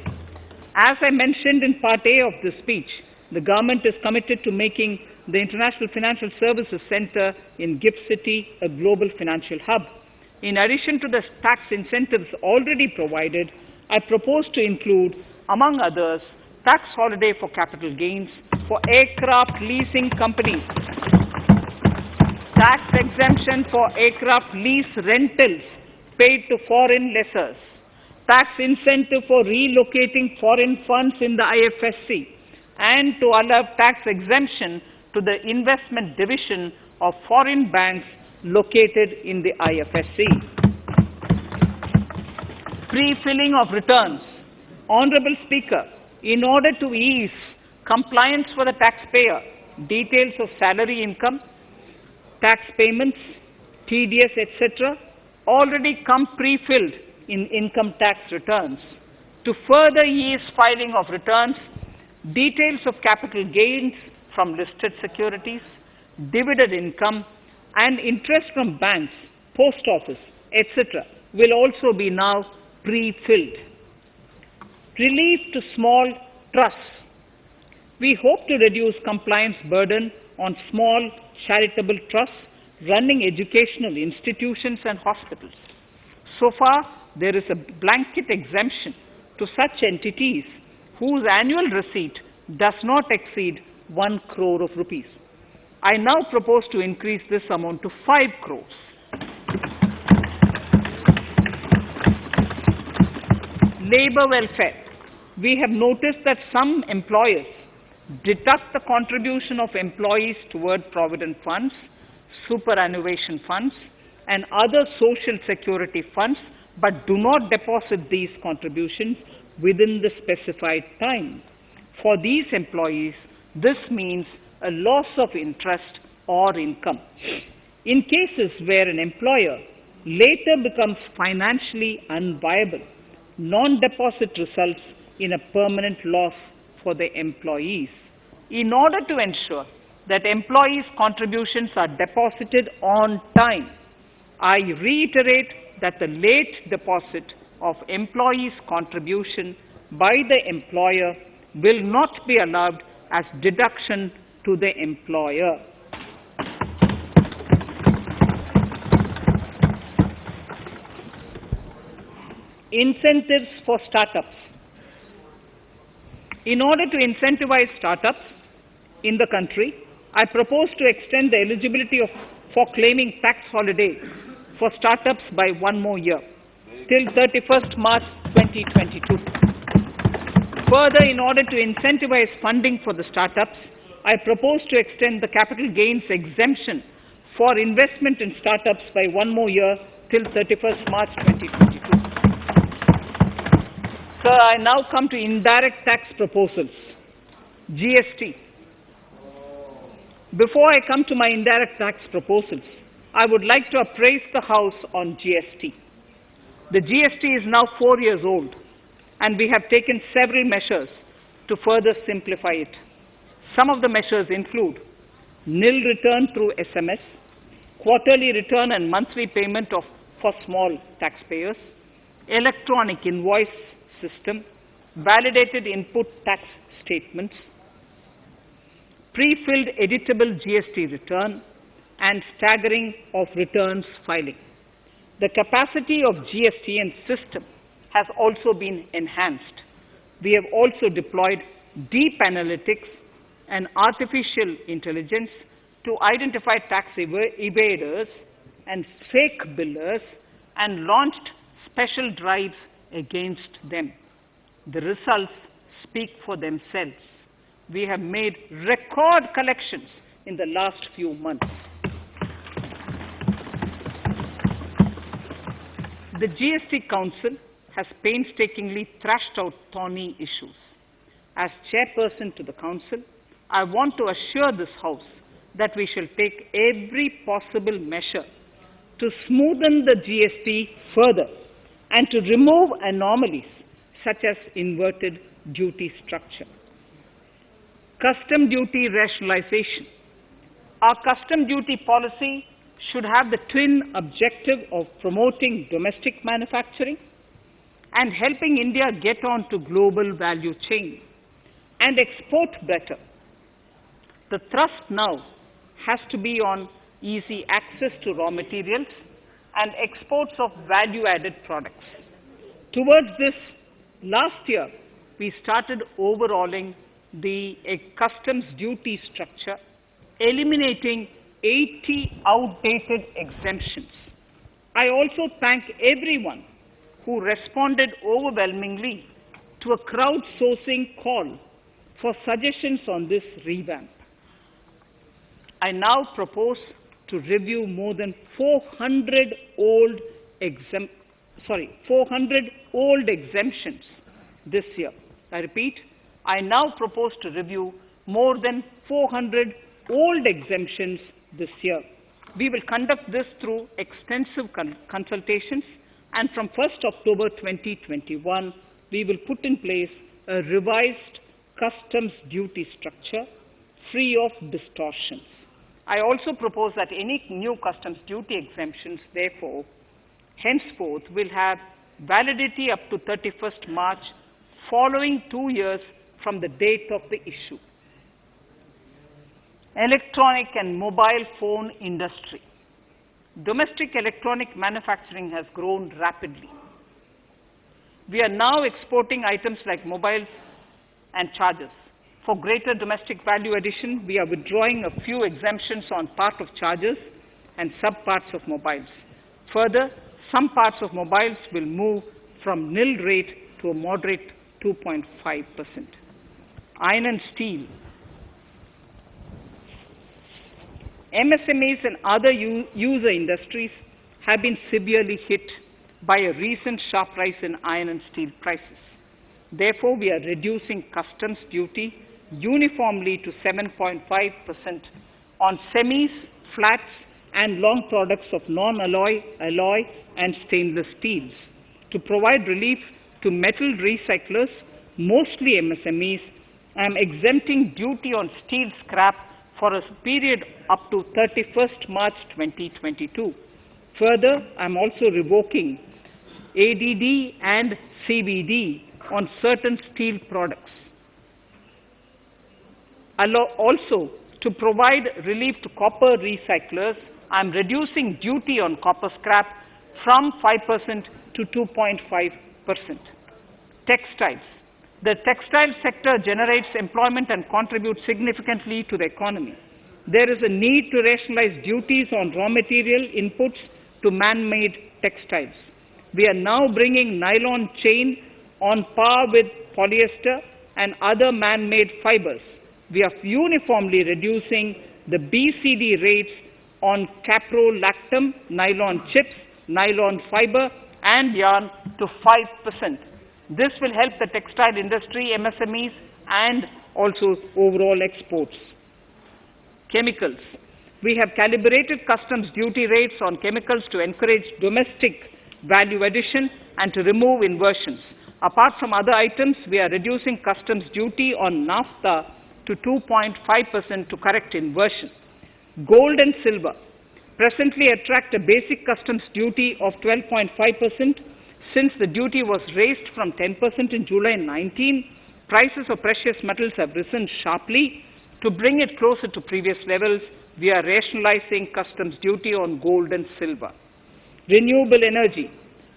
As I mentioned in Part A of this speech, the government is committed to making the International Financial Services Center in GIFT City a global financial hub. In addition to the tax incentives already provided, I propose to include, among others, tax holiday for capital gains for aircraft leasing companies, tax exemption for aircraft lease rentals paid to foreign lessors, tax incentive for relocating foreign funds in the IFSC, and to allow tax exemption to the investment division of foreign banks located in the IFSC. Pre-filling of returns. Honorable Speaker, in order to ease compliance for the taxpayer, details of salary income, tax payments, TDS, etc., already come pre-filled in income tax returns. To further ease filing of returns, details of capital gains from listed securities, dividend income, and interest from banks, post office, etc., will also be now pre-filled. Relief to small trusts. We hope to reduce compliance burden on small charitable trusts running educational institutions and hospitals. So far, there is a blanket exemption to such entities whose annual receipt does not exceed 1 crore of rupees. I now propose to increase this amount to 5 crores. Labor welfare. We have noticed that some employers deduct the contribution of employees toward provident funds, superannuation funds, and other social security funds, but do not deposit these contributions within the specified time. For these employees, this means a loss of interest or income. In cases where an employer later becomes financially unviable, non-deposit results in a permanent loss for the employees. In order to ensure that employees' contributions are deposited on time, I reiterate that the late deposit of employees' contribution by the employer will not be allowed as deduction to the employer. Incentives for startups. In order to incentivize startups in the country, I propose to extend the eligibility for claiming tax holiday for startups by one more year, till 31st March 2022. Further, in order to incentivize funding for the startups, I propose to extend the capital gains exemption for investment in startups by one more year, till 31st March 2022. Sir, I now come to indirect tax proposals. GST. Before I come to my indirect tax proposals, I would like to appraise the House on GST. The GST is now 4 years old, and we have taken several measures to further simplify it. Some of the measures include nil return through SMS, quarterly return and monthly payment for small taxpayers, electronic invoice system, validated input tax statements, pre-filled editable GST return, and staggering of returns filing. The capacity of GST and system has also been enhanced. We have also deployed deep analytics and artificial intelligence to identify tax evaders and fake billers and launched special drives against them. The results speak for themselves. We have made record collections in the last few months. The GST Council has painstakingly thrashed out thorny issues. As chairperson to the Council, I want to assure this House that we shall take every possible measure to smoothen the GST further and to remove anomalies such as inverted duty structure. Custom duty rationalization. Our custom duty policy should have the twin objective of promoting domestic manufacturing and helping India get on to global value chain and export better. The thrust now has to be on easy access to raw materials and exports of value-added products. Towards this, last year, we started overhauling the customs duty structure, eliminating 80 outdated exemptions. I also thank everyone who responded overwhelmingly to a crowdsourcing call for suggestions on this revamp. I now propose to review more than 400 old exemptions this year. I repeat, I now propose to review more than 400 old exemptions this year. We will conduct this through extensive consultations, and from 1st October 2021, we will put in place a revised customs duty structure free of distortions. I also propose that any new customs duty exemptions, therefore, henceforth will have validity up to 31st March, following 2 years from the date of the issue. Electronic and mobile phone industry. Domestic electronic manufacturing has grown rapidly. We are now exporting items like mobiles and chargers. For greater domestic value addition, we are withdrawing a few exemptions on part of chargers and sub-parts of mobiles. Further, some parts of mobiles will move from nil rate to a moderate 2.5%. Iron and steel. MSMEs and other user industries have been severely hit by a recent sharp rise in iron and steel prices. Therefore, we are reducing customs duty uniformly to 7.5% on semis, flats, and long products of non-alloy, alloy, and stainless steels. To provide relief to metal recyclers, mostly MSMEs, I am exempting duty on steel scrap for a period up to 31st March 2022. Further, I am also revoking ADD and CVD on certain steel products. Also, to provide relief to copper recyclers, I am reducing duty on copper scrap from 5% to 2.5%. Textiles. The textile sector generates employment and contributes significantly to the economy. There is a need to rationalize duties on raw material inputs to man-made textiles. We are now bringing nylon chain on par with polyester and other man-made fibers. We are uniformly reducing the BCD rates on caprolactam, nylon chips, nylon fiber, and yarn to 5%. This will help the textile industry, MSMEs, and also overall exports. Chemicals. We have calibrated customs duty rates on chemicals to encourage domestic value addition and to remove inversions. Apart from other items, we are reducing customs duty on naphtha to 2.5% to correct inversion. Gold and silver presently attract a basic customs duty of 12.5%. Since the duty was raised from 10% in July 19, prices of precious metals have risen sharply. To bring it closer to previous levels, we are rationalizing customs duty on gold and silver. Renewable energy.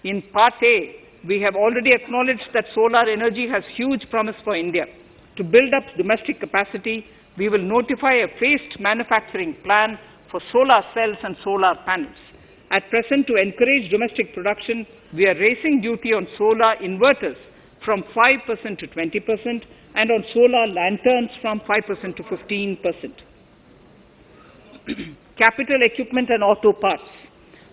In Part A, we have already acknowledged that solar energy has huge promise for India. To build up domestic capacity, we will notify a phased manufacturing plan for solar cells and solar panels. At present, to encourage domestic production, we are raising duty on solar inverters from 5% to 20% and on solar lanterns from 5% to 15%. Capital equipment and auto parts.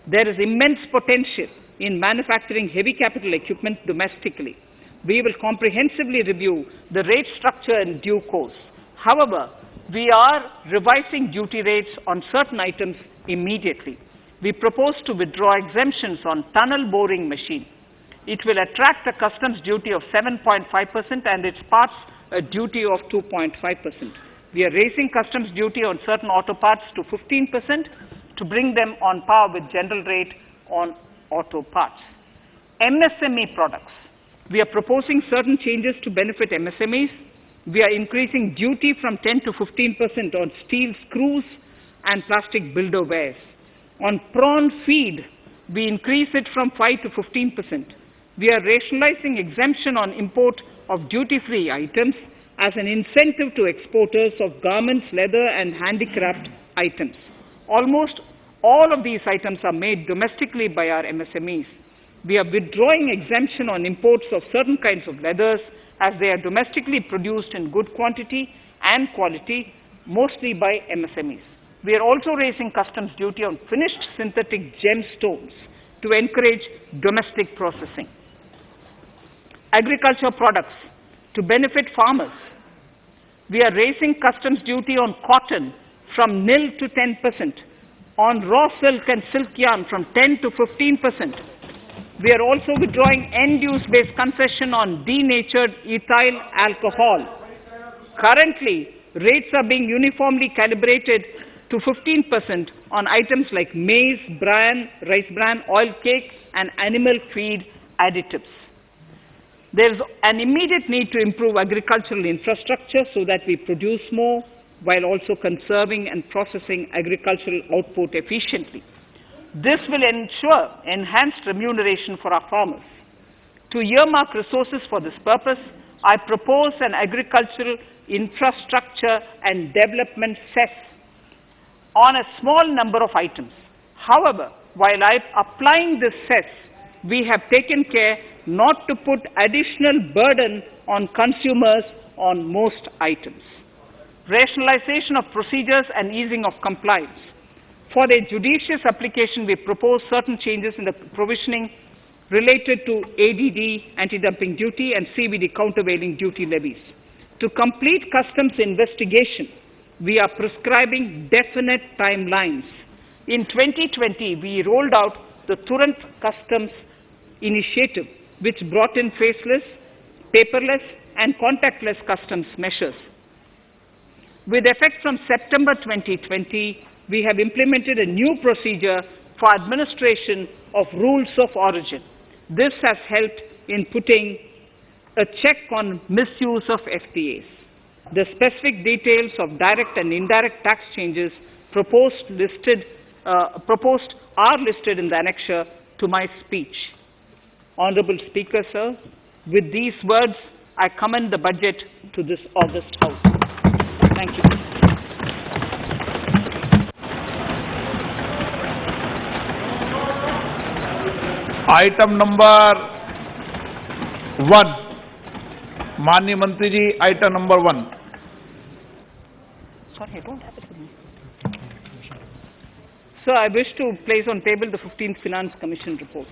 There is immense potential in manufacturing heavy capital equipment domestically. We will comprehensively review the rate structure in due course. However, we are revising duty rates on certain items immediately. We propose to withdraw exemptions on tunnel boring machine. It will attract a customs duty of 7.5% and its parts a duty of 2.5%. We are raising customs duty on certain auto parts to 15% to bring them on par with general rate on auto parts. MSME products. We are proposing certain changes to benefit MSMEs. We are increasing duty from 10 to 15% on steel screws and plastic builder wares. On prawn feed, we increase it from 5 to 15%. We are rationalizing exemption on import of duty-free items as an incentive to exporters of garments, leather and handicraft items. Almost all of these items are made domestically by our MSMEs. We are withdrawing exemption on imports of certain kinds of leathers as they are domestically produced in good quantity and quality, mostly by MSMEs. We are also raising customs duty on finished synthetic gemstones to encourage domestic processing. Agriculture products to benefit farmers. We are raising customs duty on cotton from nil to 10%, on raw silk and silk yarn from 10 to 15%. We are also withdrawing end-use-based concession on denatured ethyl alcohol. Currently, rates are being uniformly calibrated to 15% on items like maize, bran, rice bran, oil cake, and animal feed additives. There is an immediate need to improve agricultural infrastructure so that we produce more while also conserving and processing agricultural output efficiently. This will ensure enhanced remuneration for our farmers. To earmark resources for this purpose, I propose an agricultural infrastructure and development cess on a small number of items. However, while applying this cess, we have taken care not to put additional burden on consumers on most items. Rationalization of procedures and easing of compliance. For a judicious application, we propose certain changes in the provisioning related to ADD, anti-dumping duty, and CVD, countervailing duty levies. To complete customs investigation, we are prescribing definite timelines. In 2020, we rolled out the Turant Customs Initiative, which brought in faceless, paperless, and contactless customs measures. With effect from September 2020, we have implemented a new procedure for administration of rules of origin. This has helped in putting a check on misuse of FTAs. The specific details of direct and indirect tax changes proposed are listed in the annexure to my speech. Honorable Speaker, sir, with these words, I commend the budget to this august House. Thank you. Item number 1. Manya Mantri ji, item number 1. Sorry, I don't have it with me. Sir, I wish to place on table the 15th Finance Commission report.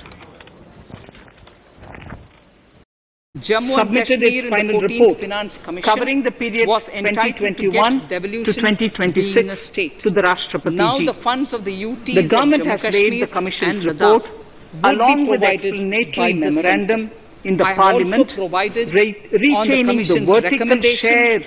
Jammu and Kashmir in the 14th Finance Commission covering the period was entitled to get devolution to 2026 being a state. to the Rashtrapati. Now the funds of the UTs the government of Jammu has Kashmir laid the Commission's and report Ladakh along with provided explanatory by the memorandum centre. in the I have Parliament also provided on the retaining the Commission's vertical recommendation share